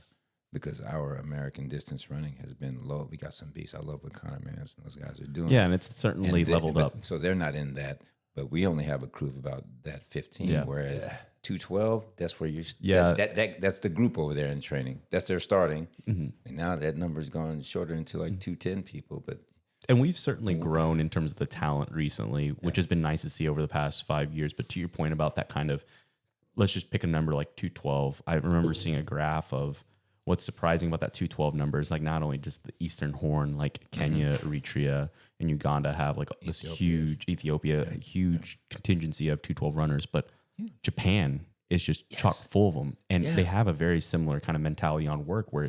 because our American distance running has been low. We got some beasts. I love what Connor Mans and those guys are doing. Yeah, and it's certainly leveled up. So they're not in that, but we only have a crew of about that 15, whereas 212, that's where you're. Yeah, that's the group over there in training. That's their starting, and now that number's gone shorter into like 210 people. And we've certainly grown in terms of the talent recently, which has been nice to see over the past 5 years. But to your point about that kind of, let's just pick a number like 212. I remember seeing a graph of what's surprising about that 212 number is like not only just the Eastern Horn, like Kenya, Eritrea, and Uganda have like this huge huge contingency of 212 runners, but Japan is just chock full of them, and they have a very similar kind of mentality on work where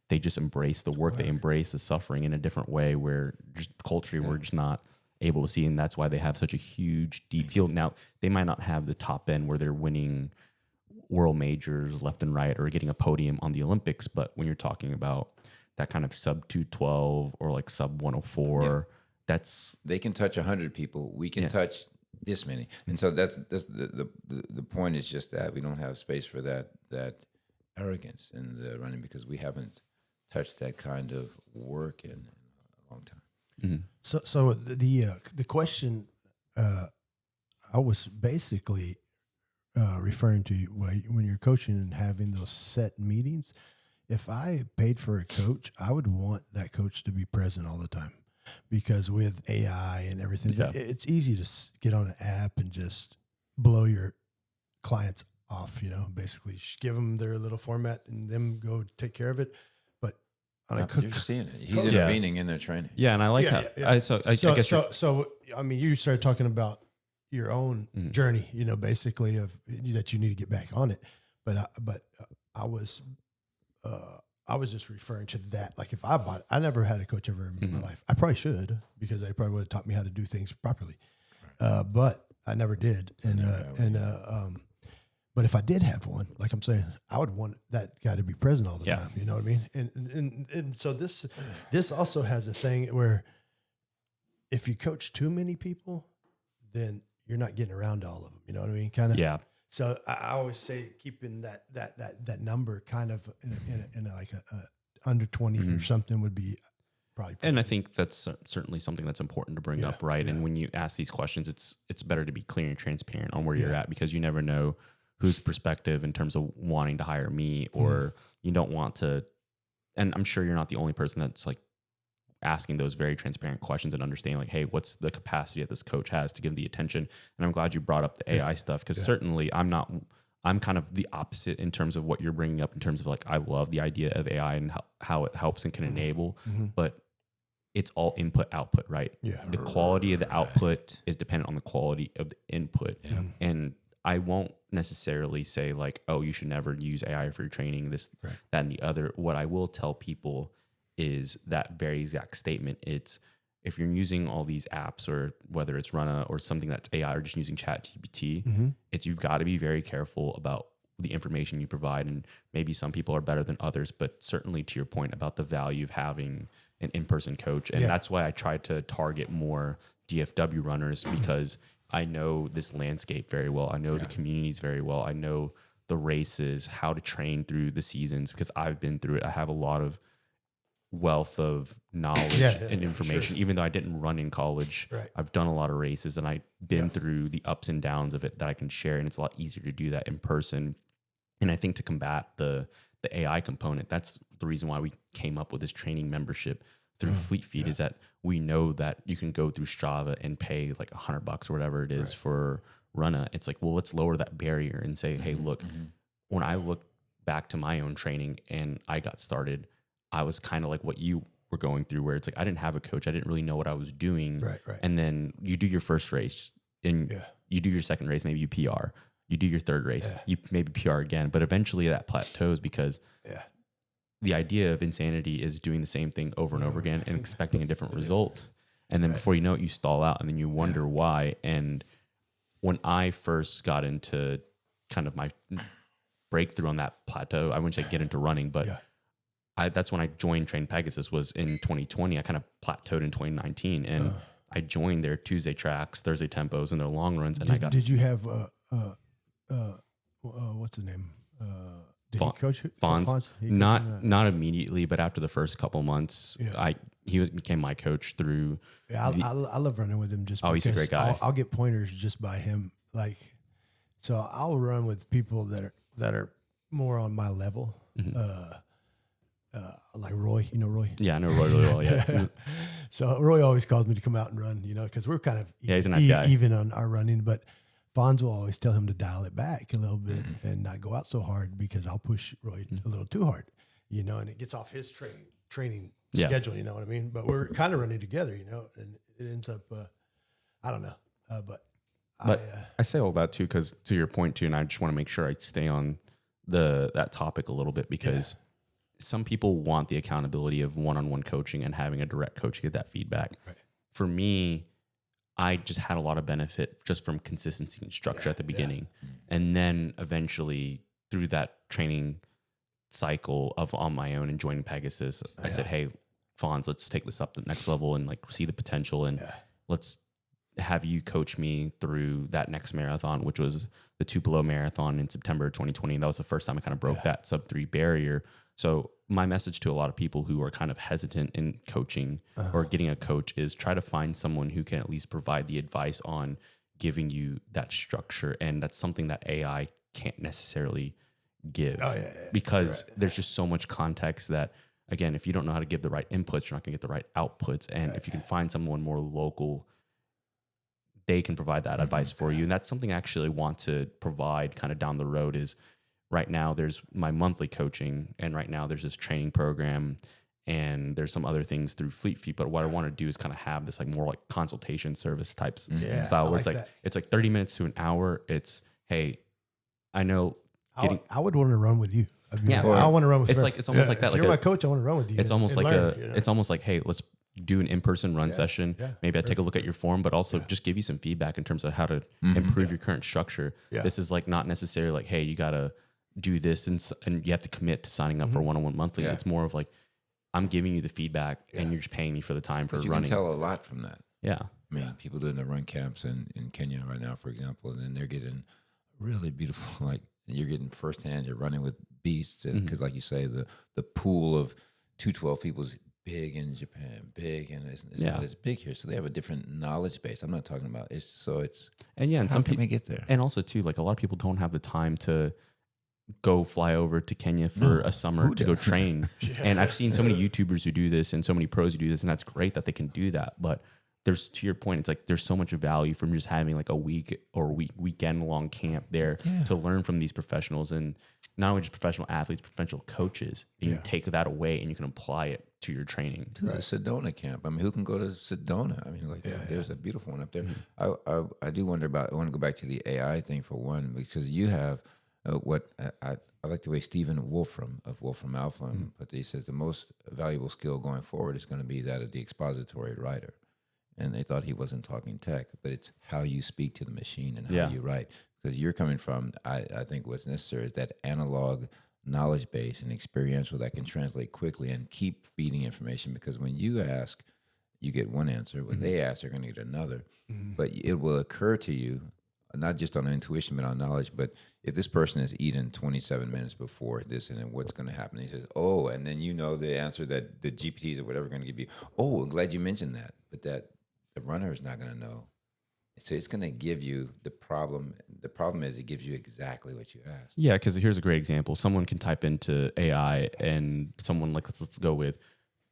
they just embrace the work, they embrace the suffering in a different way where just culturally we're just not able to see, and that's why they have such a huge deep field. Now they might not have the top end where they're winning world majors left and right or getting a podium on the Olympics, but when you're talking about that kind of sub 212 or like sub 104, that's they can touch 100 people. We can touch this many, and so that's the point is just that we don't have space for that arrogance in the running, because we haven't touched that kind of work in a long time. Mm-hmm. So the question I was basically referring to when you're coaching and having those set meetings. If I paid for a coach, I would want that coach to be present all the time, because with AI and everything, it's easy to get on an app and just blow your clients off, basically just give them their little format and them go take care of it. But on a you're seeing it. He's intervening in their training. Yeah. And I like that. Yeah. I guess so, I mean, you started talking about your own journey, basically that you need to get back on it. But I was just referring to that. Like if I never had a coach ever in my life. I probably should, because they probably would have taught me how to do things properly. Right. But I never did. But if I did have one, like I'm saying, I would want that guy to be present all the time. You know what I mean? And so this also has a thing where if you coach too many people, then you're not getting around to all of them. You know what I mean? Kind of. Yeah. So I always say keeping that number kind of in a like a under 20 or something would be probably. And I think that's certainly something that's important to bring up, right? And when you ask these questions, it's better to be clear and transparent on where you're at, because you never know whose perspective in terms of wanting to hire me, or you don't want to. And I'm sure you're not the only person that's like asking those very transparent questions and understanding like, hey, what's the capacity that this coach has to give the attention? And I'm glad you brought up the AI stuff, because certainly I'm kind of the opposite in terms of what you're bringing up in terms of like, I love the idea of AI and how it helps and can enable, but it's all input output, right? Yeah. The quality of the output is dependent on the quality of the input. Yeah. And I won't necessarily say like, oh, you should never use AI for your training, this, that, and the other. What I will tell people is that very exact statement. It's, if you're using all these apps, or whether it's Runna or something that's AI, or just using ChatGPT, it's, you've got to be very careful about the information you provide. And maybe some people are better than others, but certainly to your point about the value of having an in-person coach. And that's why I try to target more DFW runners, because I know this landscape very well. I know the communities very well. I know the races, how to train through the seasons, because I've been through it. I have a lot of wealth of knowledge and information. Even though I didn't run in college, I've done a lot of races, and I've been through the ups and downs of it that I can share. And it's a lot easier to do that in person. And I think to combat the AI component, that's the reason why we came up with this training membership through Fleet Feet, is that we know that you can go through Strava and pay like $100 or whatever it is for Runna. It's like, well, let's lower that barrier and say, hey, look, when I look back to my own training and I got started, I was kind of like what you were going through, where it's like, I didn't have a coach. I didn't really know what I was doing. Right. And then you do your first race and you do your second race, maybe you PR. You do your third race, you maybe PR again, but eventually that plateaus, because the idea of insanity is doing the same thing over and over again and expecting a different result. And then before you know it, you stall out, and then you wonder why. And when I first got into kind of my breakthrough on that plateau, I wouldn't say get into running, but that's when I joined Train Pegasus, was in 2020. I kind of plateaued in 2019, and I joined their Tuesday tracks, Thursday tempos, and their long runs. And did you have what's the name? Did he coach it? Fonz? Not immediately, but after the first couple months, he became my coach through. Yeah, I love running with him just because he's a great guy. I'll get pointers just by him. Like, so I'll run with people that are more on my level. Like Roy, you know Roy? Yeah, I know Roy really well. Yeah. So Roy always calls me to come out and run, because we're kind of he's a nice guy. Even on our running, but Fonz will always tell him to dial it back a little bit and not go out so hard, because I'll push Roy a little too hard, and it gets off his training schedule, you know what I mean? But we're kind of running together, and it ends up, I don't know, but I say all that too, because to your point too, and I just want to make sure I stay on that topic a little bit, because some people want the accountability of one-on-one coaching and having a direct coach get that feedback. Right. For me, I just had a lot of benefit just from consistency and structure at the beginning. And then eventually through that training cycle of on my own and joining Pegasus, I said, hey, Fonz, let's take this up to the next level and like see the potential, and let's have you coach me through that next marathon, which was the Tupelo Marathon in September 2020. And that was the first time I kind of broke that sub-3 barrier. So my message to a lot of people who are kind of hesitant in coaching or getting a coach is try to find someone who can at least provide the advice on giving you that structure. And that's something that AI can't necessarily give because there's just so much context that, again, if you don't know how to give the right inputs, you're not going to get the right outputs. And if you can find someone more local, they can provide that advice for you. And that's something I actually want to provide kind of down the road. Is right now there's my monthly coaching, and right now there's this training program, and there's some other things through Fleet Feet. But what I want to do is kind of have this like more like consultation service types style where it's like 30 minutes to an hour. It's, hey, I know I would want to run with you. I want to run with you. It's almost like that. If you're my coach, I want to run with you. It's almost like it's almost like, hey, let's do an in-person run session. Maybe I take a look at your form, but also just give you some feedback in terms of how to improve your current structure. This is like not necessarily like, hey, you got to do this and you have to commit to signing up for one-on-one monthly. It's more of like, I'm giving you the feedback and you're just paying me for the time for running. You can tell a lot from that. Yeah. I mean, people doing the run camps in Kenya right now, for example, and then they're getting really beautiful. Like you're getting firsthand. You're running with beasts, and because, like you say, the pool of 212 people is big in Japan, big, and it's not as big here. So they have a different knowledge base. I'm not talking about it's and how some can people we get there? and also too, like a lot of people don't have the time to go fly over to Kenya for a summer to go train. And I've seen so many YouTubers who do this and so many pros who do this, and that's great that they can do that. But there's, to your point, it's like there's so much value from just having like a week or weekend long camp there to learn from these professionals, and not only just professional athletes, professional coaches. And you take that away and you can apply it to your training. To the Sedona camp. I mean, who can go to Sedona? I mean, like there's a beautiful one up there. I do wonder about. I want to go back to the AI thing for one, because you have what I like the way Stephen Wolfram of Wolfram Alpha, but he says the most valuable skill going forward is going to be that of the expository writer. And they thought he wasn't talking tech, but it's how you speak to the machine and how you write. Because you're coming from, I think what's necessary is that analog knowledge base and experiential that can translate quickly and keep feeding information. Because when you ask, you get one answer. When they ask, they're going to get another. But it will occur to you, not just on intuition, but on knowledge. But if this person has eaten 27 minutes before this, and then what's going to happen? He says, oh, and then you know the answer that the GPTs or whatever are going to give you. Oh, I'm glad you mentioned that. But that the runner is not going to know. So it's going to give you the problem. The problem is it gives you exactly what you asked. Yeah, because here's a great example. Someone can type into AI, and someone like let's go with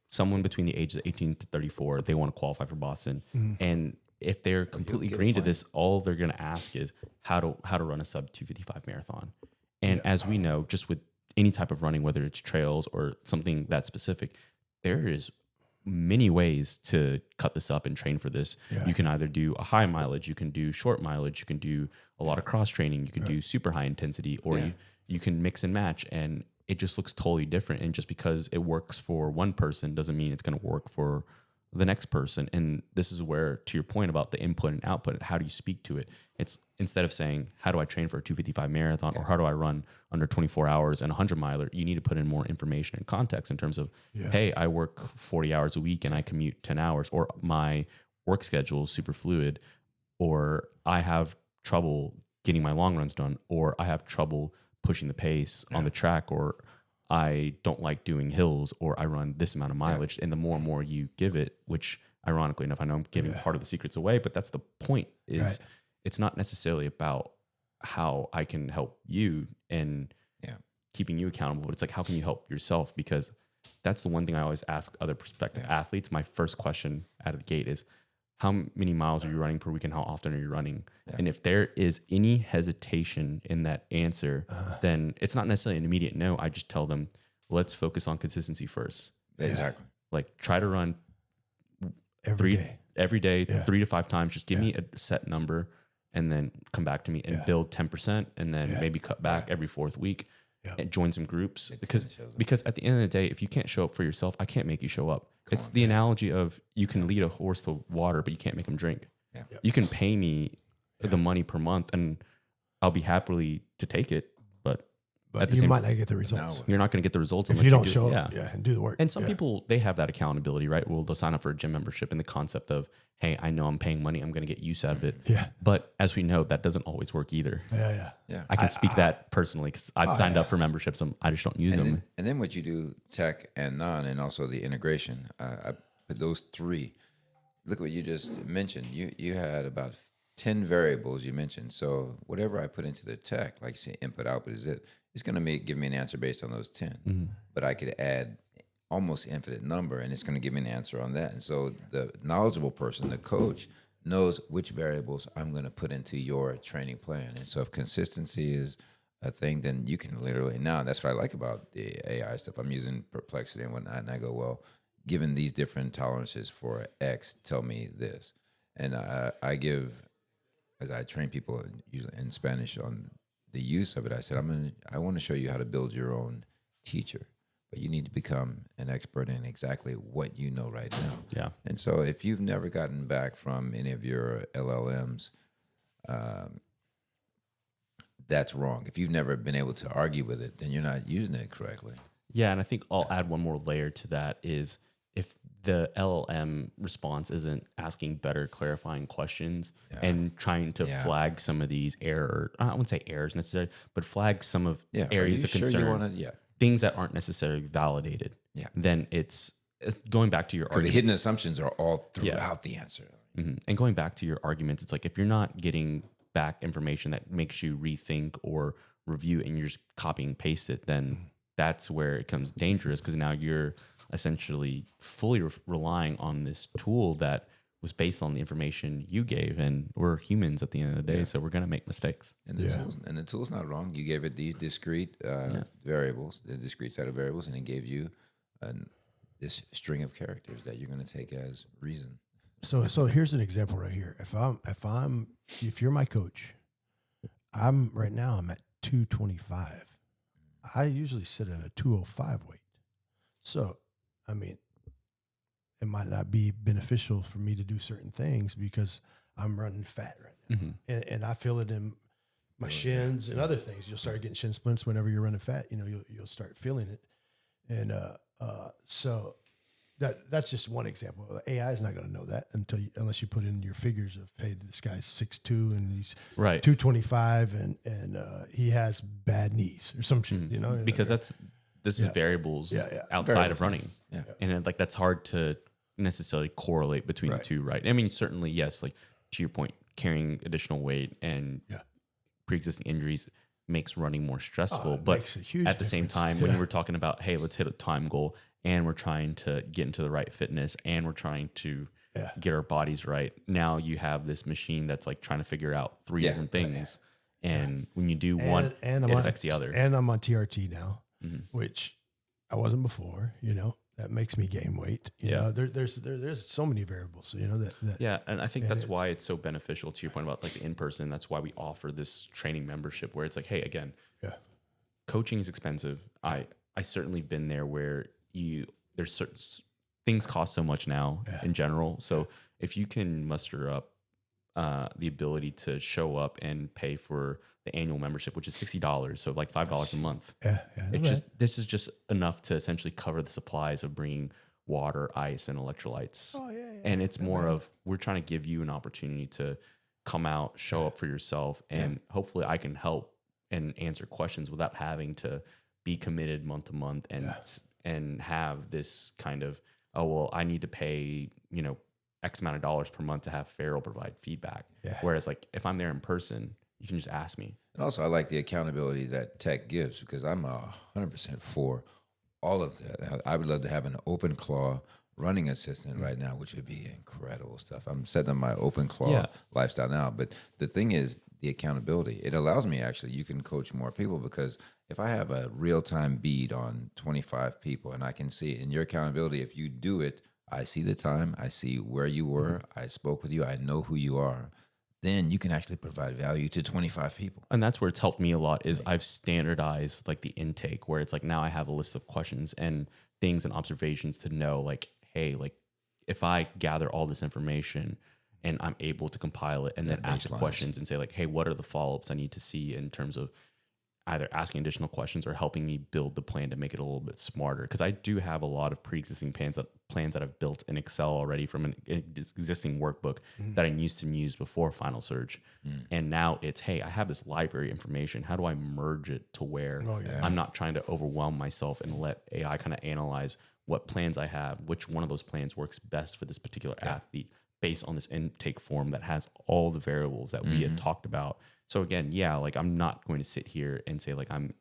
someone between the ages of 18 to 34. They want to qualify for Boston, and if they're completely green to this, all they're going to ask is how to run a sub 255 marathon. And as we know, just with any type of running, whether it's trails or something that specific, there is many ways to cut this up and train for this. You can either do a high mileage, you can do short mileage, you can do a lot of cross training, you can do super high intensity, or you can mix and match, and it just looks totally different. And just because it works for one person doesn't mean it's going to work for the next person. And this is where, to your point about the input and output, how do you speak to it? It's instead of saying, how do I train for a 255 marathon or how do I run under 24 hours and a 100 miler? You need to put in more information and context in terms of, hey, I work 40 hours a week and I commute 10 hours, or my work schedule is super fluid, or I have trouble getting my long runs done, or I have trouble pushing the pace on the track, or I don't like doing hills, or I run this amount of mileage. And the more and more you give it, which ironically enough, I know I'm giving part of the secrets away, but that's the point, is it's not necessarily about how I can help you and keeping you accountable, but it's like, how can you help yourself? Because that's the one thing I always ask other prospective athletes. My first question out of the gate is, how many miles are you running per week and how often are you running? And if there is any hesitation in that answer, then it's not necessarily an immediate no. I just tell them, let's focus on consistency first. Exactly. Like, try to run every day, 3 to 5 times. Just give me a set number and then come back to me and build 10%, and then maybe cut back every 4th week and join some groups. Because at the end of the day, if you can't show up for yourself, I can't make you show up. It's the analogy of, you can lead a horse to water, but you can't make him drink. You can pay me the money per month and I'll be happily to take it, but you might not get the results. You're not going to get the results if you don't show up and do the work. And some people, they have that accountability, right? Well, they'll sign up for a gym membership, and the concept of, hey, I know I'm paying money, I'm going to get use out of it. But as we know, that doesn't always work either. I can speak that personally, because I've signed up for memberships. I just don't use them. And then what you do, tech and non, and also the integration. I put those 3. Look what you just mentioned. You had about 10 variables you mentioned. So whatever I put into the tech, like say input output, it's going to give me an answer based on those 10. But I could add almost infinite number, and it's going to give me an answer on that. And so the knowledgeable person, the coach, knows which variables I'm going to put into your training plan. And so if consistency is a thing, then you can literally, now that's what I like about the AI stuff. I'm using Perplexity and whatnot, and I go, well, given these different tolerances for X, tell me this. And I give, as I train people usually in Spanish on the use of it, I said, I want to show you how to build your own teacher, but you need to become an expert in exactly what you know right now. And so if you've never gotten back from any of your LLMs, that's wrong. If you've never been able to argue with it, then you're not using it correctly. Yeah, and I think I'll add one more layer to that is, if the LLM response isn't asking better clarifying questions and trying to flag some of these I wouldn't say errors necessarily, but flag some of areas of concern, things that aren't necessarily validated, then it's going back to your argument. Because the hidden assumptions are all throughout the answer. Mm-hmm. And going back to your arguments, it's like if you're not getting back information that makes you rethink or review and you're just copying and paste it, then that's where it becomes dangerous, because now you're essentially fully relying on this tool that was based on the information you gave, and we're humans at the end of the day, so we're going to make mistakes. And the tool's not wrong. You gave it these discrete variables, the discrete set of variables, and it gave you this string of characters that you're going to take as reason. So here's an example right here. If you're my coach, I'm at 225. I usually sit at a 205 weight. So, I mean, it might not be beneficial for me to do certain things because I'm running fat right now. Mm-hmm. And I feel it in my shins and other things. You'll start getting shin splints whenever you're running fat. You'll start feeling it. And so that's just one example. AI is not going to know that unless you put in your figures of, hey, this guy's 6'2" and he's 225 and he has bad knees or some shit, Because this is variables outside of running. Yeah. And that's hard to necessarily correlate between the two, right? I mean, certainly, yes, like to your point, carrying additional weight and pre-existing injuries makes running more stressful. But at the same time, when we're talking about, hey, let's hit a time goal, and we're trying to get into the right fitness, and we're trying to get our bodies right, now you have this machine that's like trying to figure out three different things. And when you do one, it affects the other. And I'm on TRT now, which I wasn't before, that makes me gain weight. You know, there's so many variables, that and I think that's why it's so beneficial to your point about like the in-person. That's why we offer this training membership where it's like, hey, again, coaching is expensive. I certainly been there where there's certain things cost so much now in general. So if you can muster up the ability to show up and pay for the annual membership, which is $60, so like $5 a month. This is just enough to essentially cover the supplies of bringing water, ice, and electrolytes. And it's more of, we're trying to give you an opportunity to come out, show up for yourself, and hopefully I can help and answer questions without having to be committed month to month and have this kind of, I need to pay, X amount of dollars per month to have Farrell provide feedback. Whereas like if I'm there in person, you can just ask me. And also I like the accountability that tech gives, because I'm 100% for all of that. I would love to have an open claw running assistant right now, which would be incredible stuff. I'm setting up my open claw lifestyle now. But the thing is the accountability. It allows me you can coach more people, because if I have a real-time bead on 25 people and I can see it in your accountability, if you do it, I see the time, I see where you were, I spoke with you, I know who you are, then you can actually provide value to 25 people. And that's where it's helped me a lot is I've standardized like the intake, where it's like now I have a list of questions and things and observations to know like, hey, like if I gather all this information and I'm able to compile it and then ask the questions and say like, hey, what are the follow-ups I need to see in terms of either asking additional questions or helping me build the plan to make it a little bit smarter. Because I do have a lot of pre-existing plans that I've built in Excel already from an existing workbook that I used to use before Final Surge. And now it's, hey, I have this library information. How do I merge it to where I'm not trying to overwhelm myself and let AI kind of analyze what plans I have, which one of those plans works best for this particular athlete based on this intake form that has all the variables that we had talked about. So again, like I'm not going to sit here and say like I'm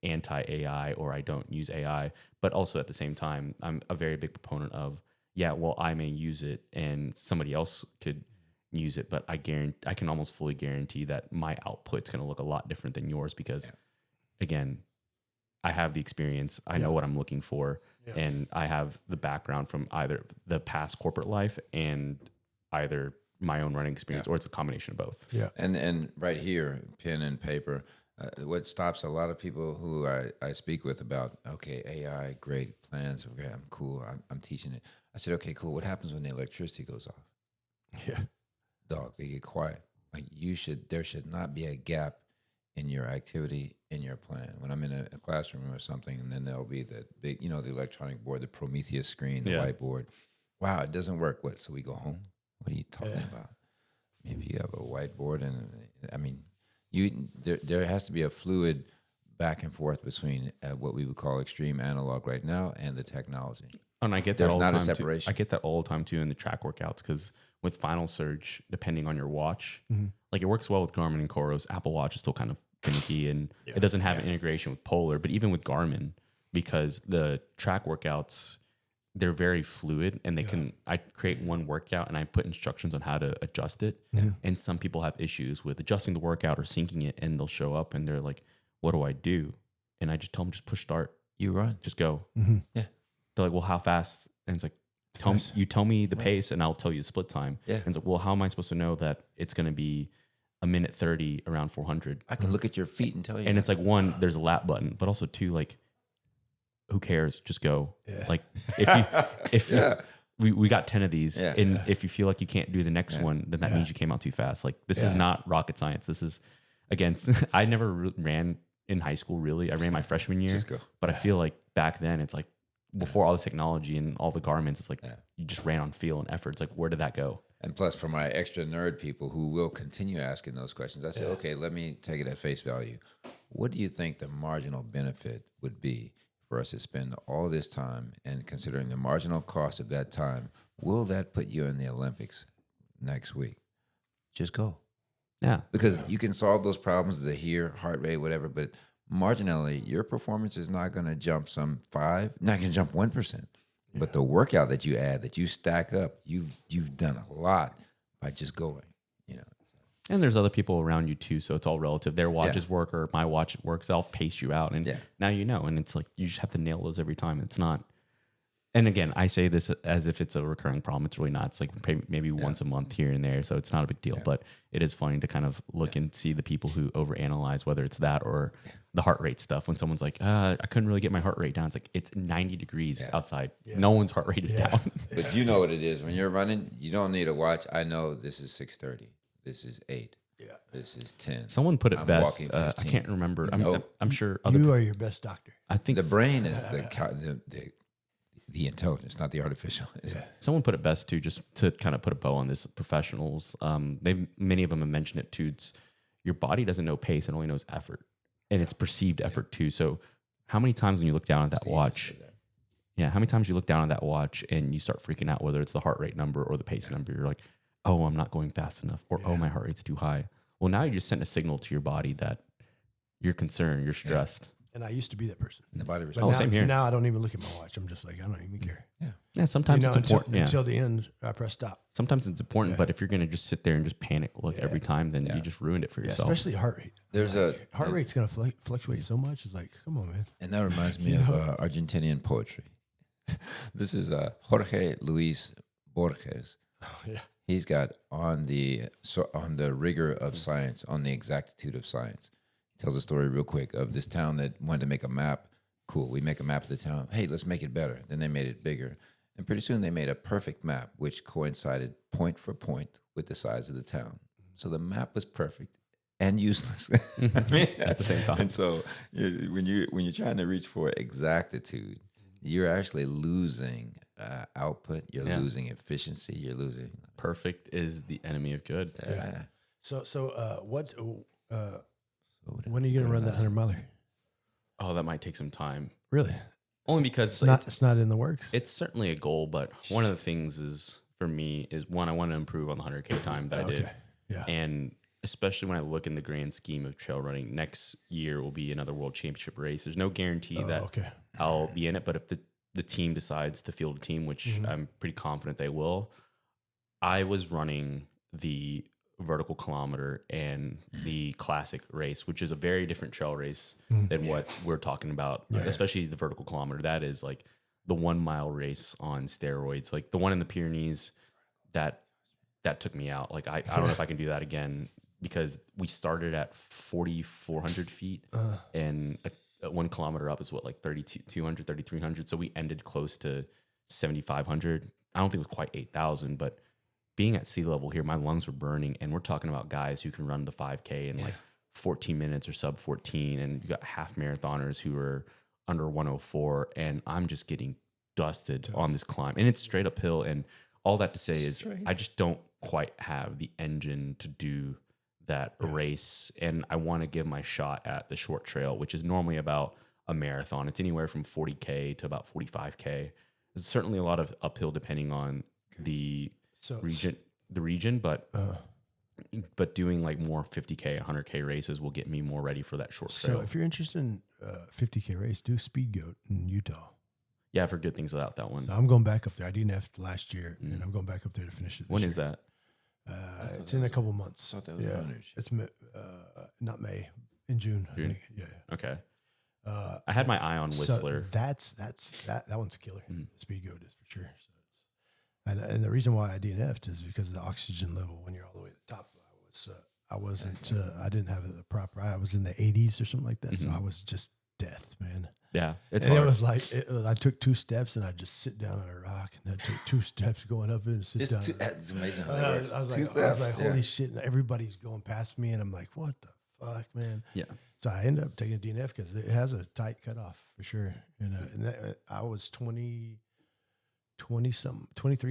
anti-AI or I don't use AI, but also at the same time, I'm a very big proponent of, I may use it and somebody else could use it, but I can almost fully guarantee that my output's going to look a lot different than yours because again, I have the experience, I know what I'm looking for, and I have the background from either the past corporate life and either my own running experience, or it's a combination of both. And right here, pen and paper, what stops a lot of people who I speak with about, okay, AI, great plans, okay, I'm cool, I'm teaching it. I said, okay, cool. What happens when the electricity goes off? Dog, they get quiet. Like there should not be a gap in your activity, in your plan. When I'm in a classroom or something, and then there'll be the big, the electronic board, the Prometheus screen, the whiteboard. Wow, it doesn't work. What? So we go home? What are you talking about? If you have a whiteboard, and I mean, there has to be a fluid back and forth between what we would call extreme analog right now and the technology. And I get that There's all the not a time. separation. I get that all the time too in the track workouts, because with Final Surge, depending on your watch, like it works well with Garmin and Coros. Apple Watch is still kind of finicky, and it doesn't have an integration with Polar. But even with Garmin, because the track workouts, they're very fluid, and I create one workout and I put instructions on how to adjust it. And some people have issues with adjusting the workout or syncing it, and they'll show up and they're like, what do I do? And I just tell them, just push start. You run. Just go. Yeah. They're like, well, how fast? And it's like, tell me the pace and I'll tell you the split time. Yeah. And it's like, well, how am I supposed to know that it's going to be a minute 30 around 400? I can look at your feet and tell you. And it's like, one, there's a lap button, but also two, like, who cares? Just go. Yeah. Like we got 10 of these, and if you feel like you can't do the next one, then that means you came out too fast. Like, this is not rocket science. This is, again, I never ran in high school, really. I ran my freshman year, Just go. but I feel like back then it's like, before all the technology and all the Garmins, it's like you just ran on feel and effort. It's like, where did that go? And plus, for my extra nerd people who will continue asking those questions, I said, okay, let me take it at face value. What do you think the marginal benefit would be for us to spend all this time, and considering the marginal cost of that time, will that put you in the Olympics next week? Just go. Yeah. Because you can solve those problems, the heart rate, whatever, but marginally, your performance is not going to jump not going to jump 1%. But the workout that you add, that you stack up, you've done a lot by just going, And there's other people around you too, so it's all relative. Their watches work or my watch works. I'll pace you out, and now you know. And it's like you just have to nail those every time. It's not. And again, I say this as if it's a recurring problem. It's really not. It's like maybe once a month here and there, so it's not a big deal. But it is funny to kind of look and see the people who overanalyze, whether it's that or the heart rate stuff. When someone's like, I couldn't really get my heart rate down. It's like, it's 90 degrees outside. No one's heart rate is down. But you know what it is. When you're running, you don't need a watch. I know this is 6:30. This is 8. Yeah. This is 10. Someone put it I'm best. walking I 15. can't remember. I'm sure. You are your best doctor. I think The brain is the intelligence, not the artificial. Someone put it best too, just to kind of put a bow on this. Professionals, many of them have mentioned it too. It's your body doesn't know pace; it only knows effort, and it's perceived effort too. So, how many times when you look down at that watch? Yeah, how many times you look down at that watch and you start freaking out, whether it's the heart rate number or the pace number? You're like, oh, I'm not going fast enough, or oh, my heart rate's too high. Well, now you just sent a signal to your body that you're concerned, you're stressed. And I used to be that person. And the body But responds. same here. Now I don't even look at my watch. I'm just like, I don't even care. Yeah, sometimes it's important. Until the end, I press stop. Sometimes it's important, but if you're going to just sit there and just panic look every time, then you just ruined it for yourself. Especially heart rate. There's Heart rate's going to fluctuate so much. It's like, come on, man. And that reminds me of Argentinian poetry. This is Jorge Luis Borges. Oh, yeah. He's got on the rigor of science, on the exactitude of science. He tells a story real quick of this town that wanted to make a map. Cool, we make a map of the town. Hey, let's make it better. Then they made it bigger. And pretty soon they made a perfect map, which coincided point for point with the size of the town. So the map was perfect and useless At the same time. And so when you're trying to reach for exactitude, you're actually losing output. You're losing efficiency. You're losing. Perfect is the enemy of good. When are you going to run that 100-miler? Oh, that might take some time. Really? Only because It's not in the works. it's certainly a goal, but one of the things is for me is one, I want to improve on the 100K time that I did. Yeah. And especially when I look in the grand scheme of trail running, next year will be another world championship race. There's no guarantee that I'll be in it, but if the team decides to field a team, which I'm pretty confident they will, I was running the vertical kilometer and the classic race, which is a very different trail race than what we're talking about, especially the vertical kilometer. That is like the 1 mile race on steroids, like the one in the Pyrenees that took me out. Like, I don't know if I can do that again, because we started at 4,400 feet and 1 kilometer up is like 3,200, 3,300. So we ended close to 7,500. I don't think it was quite 8,000, but being at sea level here, my lungs were burning, and we're talking about guys who can run the 5K in like 14 minutes or sub 14, and you got half marathoners who are under 104, and I'm just getting dusted on this climb, and it's straight uphill. And all that to say is I just don't quite have the engine to do that race, and I want to give my shot at the short trail, which is normally about a marathon. It's anywhere from 40K to about 45K. There's certainly a lot of uphill depending on the region, but doing like more 50K, 100K races will get me more ready for that short trail. So if you're interested in 50K race, do Speed Goat in Utah. Yeah, I've heard good things about that one. So I'm going back up there. I DNF'd last year, and I'm going back up there to finish it. When is that? It's in a couple months. I thought that was runners. It's not May, in June. I think. Yeah. Okay. I had my eye on Whistler. So that one's a killer. Speed Goat is for sure. So and the reason why I DNF'd is because of the oxygen level when you're all the way at the top. I didn't have the proper. I was in the 80s or something like that. So I was just death, man. Yeah, it's and hard. it was like I took 2 steps and I just sit down on a rock, and I took 2 steps going up and sit down. It's amazing how I that works. I was like, holy shit! And everybody's going past me, and I'm like, what the fuck, man? Yeah. So I ended up taking a DNF because it has a tight cutoff for sure. And I was 23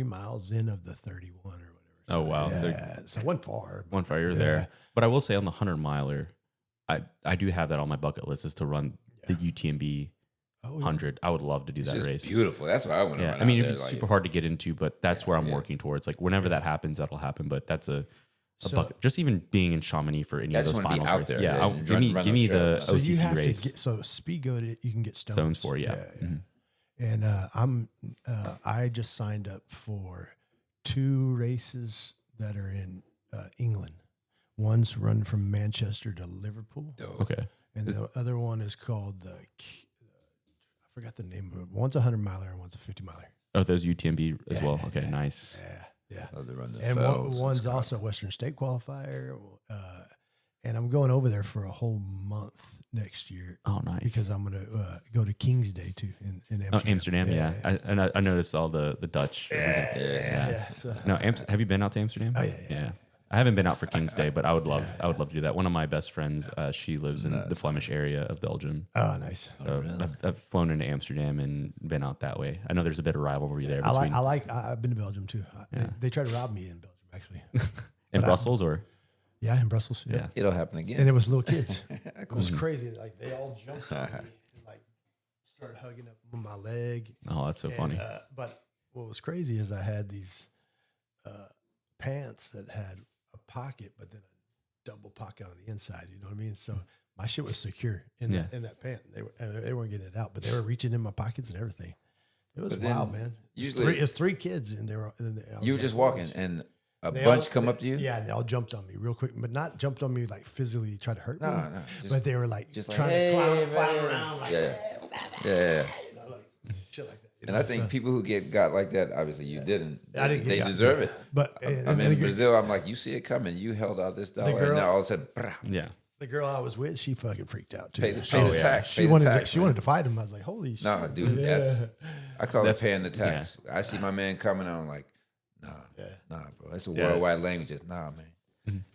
miles in of the 31 or whatever. So, Oh wow! So I went far. You're there. But I will say on the 100 miler, I do have that on my bucket list is to run the UTMB 100. I would love to do that race. Beautiful. That's what I want to run. I mean, it'd be super hard to get into, but that's where I'm working towards. Like whenever that happens, that'll happen. But that's a bucket. Just even being in Chamonix for any of those finals out races. there. Yeah, give me the So you OCC have race. to get, so Speed Goat, you can get Stones for, yeah. And I just signed up for 2 races that are in England. One's run from Manchester to Liverpool. Okay. And the other one is called I forgot the name of it. One's a 100 miler and one's a 50 miler. Oh, those UTMB as well. Okay, nice. Yeah. Love to run the And fells one's also a Western State qualifier. And I'm going over there for a whole month next year. Oh, nice. Because I'm going to go to King's Day too in Amsterdam. Oh, Amsterdam, yeah. I noticed all the Dutch. So, No, have you been out to Amsterdam? Oh, yeah. I haven't been out for King's Day, but I would love to do that. One of my best friends, she lives in the Flemish area of Belgium. Oh, nice. So I've flown into Amsterdam and been out that way. I know there's a bit of rivalry there. I've been to Belgium too. They tried to rob me in Belgium actually. In Brussels or? Yeah, in Brussels. Yeah. It'll happen again. And it was little kids. It was crazy. Like they all jumped on me and like started hugging up on my leg. Oh, that's so funny. But what was crazy is I had these pants that had a pocket, but then a double pocket on the inside. You know what I mean? So my shit was secure in that pant. They weren't getting it out, but they were reaching in my pockets and everything. It was wild, man. Usually, it's 3 kids, and they were. You were just walking, and a bunch come up to you. Yeah, and they all jumped on me real quick, but not jumped on me like physically tried to hurt me. No, but they were like just trying to climb around. Like, yeah. You know, like, shit like that. And I think people who got like that, obviously you didn't. I didn't they get deserve it. But I'm in Brazil. I'm like, you see it coming. You held out this dollar, and now all of a sudden, yeah. The girl I was with, she fucking freaked out too. Pay the tax. She wanted to fight him. I was like, holy shit. No, dude, I call it paying the tax. I see my man coming, and I'm like, nah, bro. That's a worldwide language. It's nah,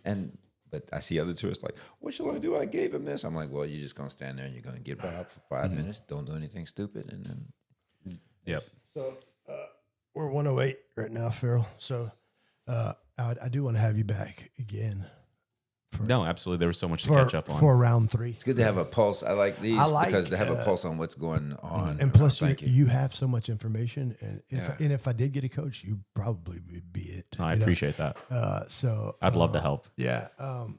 man. But I see other tourists like, what shall I do? I gave him this. I'm like, well, you're just gonna stand there and you're gonna get robbed for 5 minutes. Don't do anything stupid, and then. Yep. So we're 108 right now, Farrell. So I do want to have you back again. No, absolutely. There was so much to catch up on. For round 3. It's good to have a pulse. I like these because they have a pulse on what's going on. And plus, you have so much information. And if I did get a coach, you probably would be it. I appreciate that. So I'd love to help. Yeah.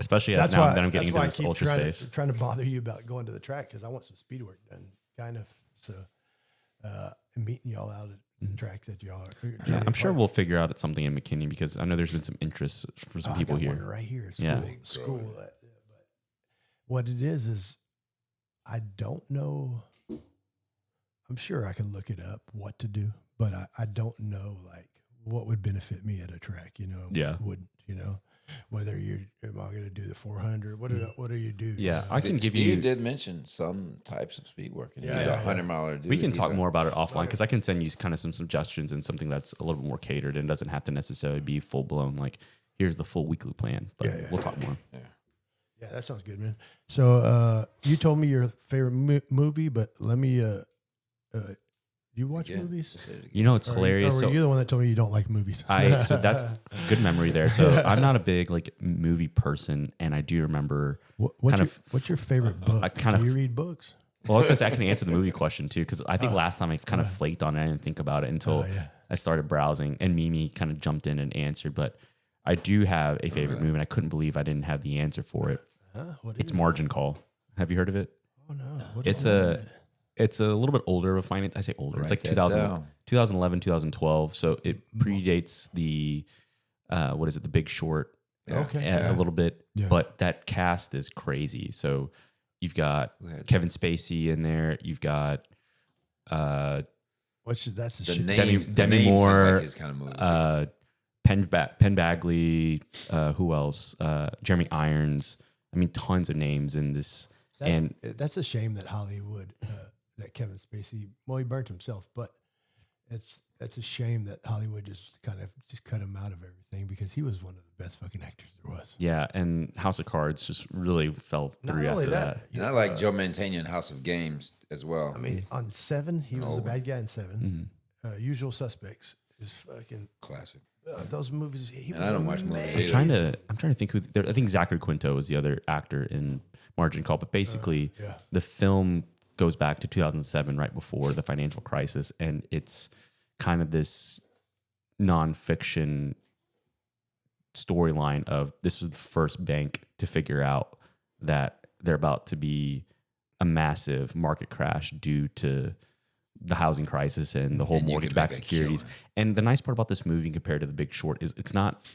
Especially as now that I'm getting into this ultra trying space. Trying to bother you about going to the track because I want some speed work done, kind of. So, and meeting y'all out at the track that y'all are. Yeah, I'm sure we'll figure out something in McKinney because I know there's been some interest for some people here. One right here at school. But what it is I don't know. I'm sure I can look it up what to do, but I don't know like what would benefit me at a track. You know, wouldn't whether am I going to do the 400? What do you do? Yeah, I can give you. You did mention some types of speed work. And he's a 100-miler dude. We can talk more about it offline because I can send you kind of some suggestions and something that's a little bit more catered and doesn't have to necessarily be full blown. Like here's the full weekly plan, but we'll talk more. Yeah. that sounds good, man. So you told me your favorite movie, but let me. You watch movies? You know, it's hilarious. Or were you the one that told me you don't like movies? So that's good memory there. So I'm not a big like movie person, and I do remember what's your favorite book? Do you read books? Well, I was gonna say I can answer the movie question too, because I think last time I kind of flaked on it. I didn't think about it until I started browsing, and Mimi kind of jumped in and answered. But I do have a favorite movie, and I couldn't believe I didn't have the answer for it. It's Margin Call. Have you heard of it? Oh no, It's a little bit older of finance. I say older. It's like 2011, 2012. So it predates the The Big Short. A little bit, but that cast is crazy. So you've got Kevin Spacey in there. You've got that's a shit. Demi Moore, like his kind of movie. Penn Badgley. Who else? Jeremy Irons. I mean, tons of names in this. And that's a shame that Hollywood, that Kevin Spacey, well, he burnt himself, but that's a shame that Hollywood just kind of cut him out of everything because he was one of the best fucking actors there was. Yeah, and House of Cards just really fell through after that. And I like Joe Mantegna in House of Games as well. I mean, on Seven, he was a bad guy in Seven. Usual Suspects is fucking classic. Those movies, I don't watch movies. I'm trying to think who. I think Zachary Quinto is the other actor in Margin Call, but basically, the film goes back to 2007, right before the financial crisis, and it's kind of this nonfiction storyline of this was the first bank to figure out that they're about to be a massive market crash due to the housing crisis and the whole mortgage-backed securities. And the nice part about this movie compared to The Big Short is it's not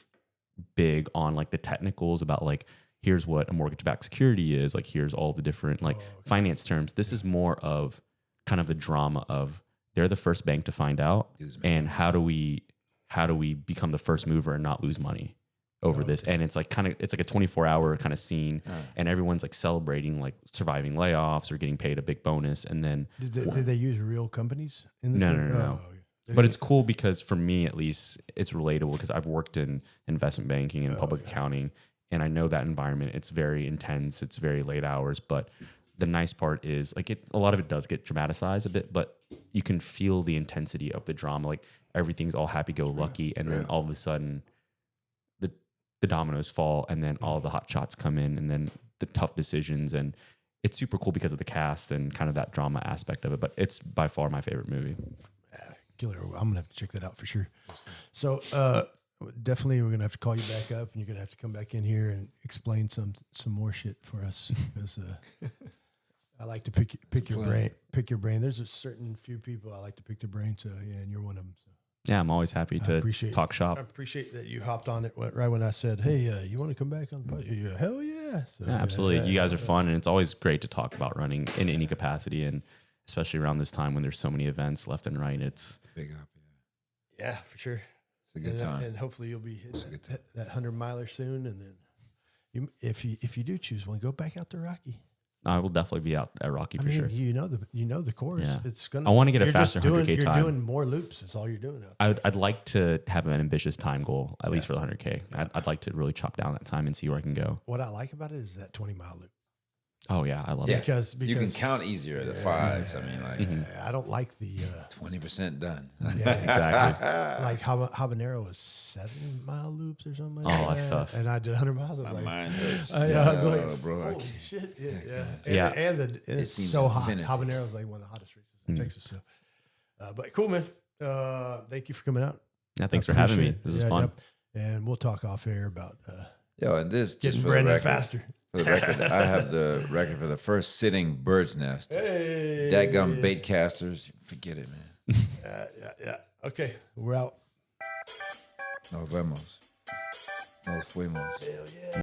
big on like the technicals about like, here's what a mortgage-backed security is, like here's all the different finance terms. This is more of kind of the drama of they're the first bank to find out, and how do we become the first mover and not lose money over this? And it's like a 24-hour kind of scene, and everyone's like celebrating like surviving layoffs or getting paid a big bonus. And then did they use real companies in this? No. But it's cool because for me at least it's relatable because I've worked in investment banking and public accounting. And I know that environment, it's very intense, it's very late hours, but the nice part is like a lot of it does get dramatized a bit, but you can feel the intensity of the drama. Like everything's all happy-go-lucky, and then all of a sudden the dominoes fall, and then all the hot shots come in, and then the tough decisions. And it's super cool because of the cast and kind of that drama aspect of it, but it's by far my favorite movie. Killer. I'm going to have to check that out for sure. So, definitely, we're gonna have to call you back up, and you're gonna have to come back in here and explain some more shit for us. Because I like to pick your brain. There's a certain few people I like to pick their brain. So yeah, and you're one of them. So. Yeah, I'm always happy to talk shop. I appreciate that you hopped on it right when I said, "Hey, you want to come back on the podcast?" Hell yeah! So, yeah, absolutely. You guys are fun, and it's always great to talk about running in any capacity, and especially around this time when there's so many events left and right. It's big up. Yeah, for sure. A good time, and hopefully you'll be hitting that 100-miler soon. And then, if you do choose one, go back out to Rocky. I will definitely be out at Rocky for sure. You know the course. Yeah. It's gonna. I want to get a faster 100K time. You're doing more loops. That's all you're doing. I'd like to have an ambitious time goal at least for the 100K. I'd like to really chop down that time and see where I can go. What I like about it is that 20-mile loop. Oh yeah, I love it because you can count easier the fives. I mean, like I don't like the 20% done. Yeah, exactly. Like habanero was 7-mile loops or something like that. That's tough. And I did 100 miles. My mind hurts. Bro, holy shit! Yeah. And it's so hot. Habanero is like one of the hottest races in Texas. So, but cool, man. Thank you for coming out. Yeah, thanks for having me. This is fun. And we'll talk off air about and this getting just for Brandon the record, faster. For the record, I have the record for the first sitting bird's nest. Hey, Dadgum bait casters. Forget it, man. Yeah. Okay, we're out. Nos vemos. Nos fuimos. Hell yeah.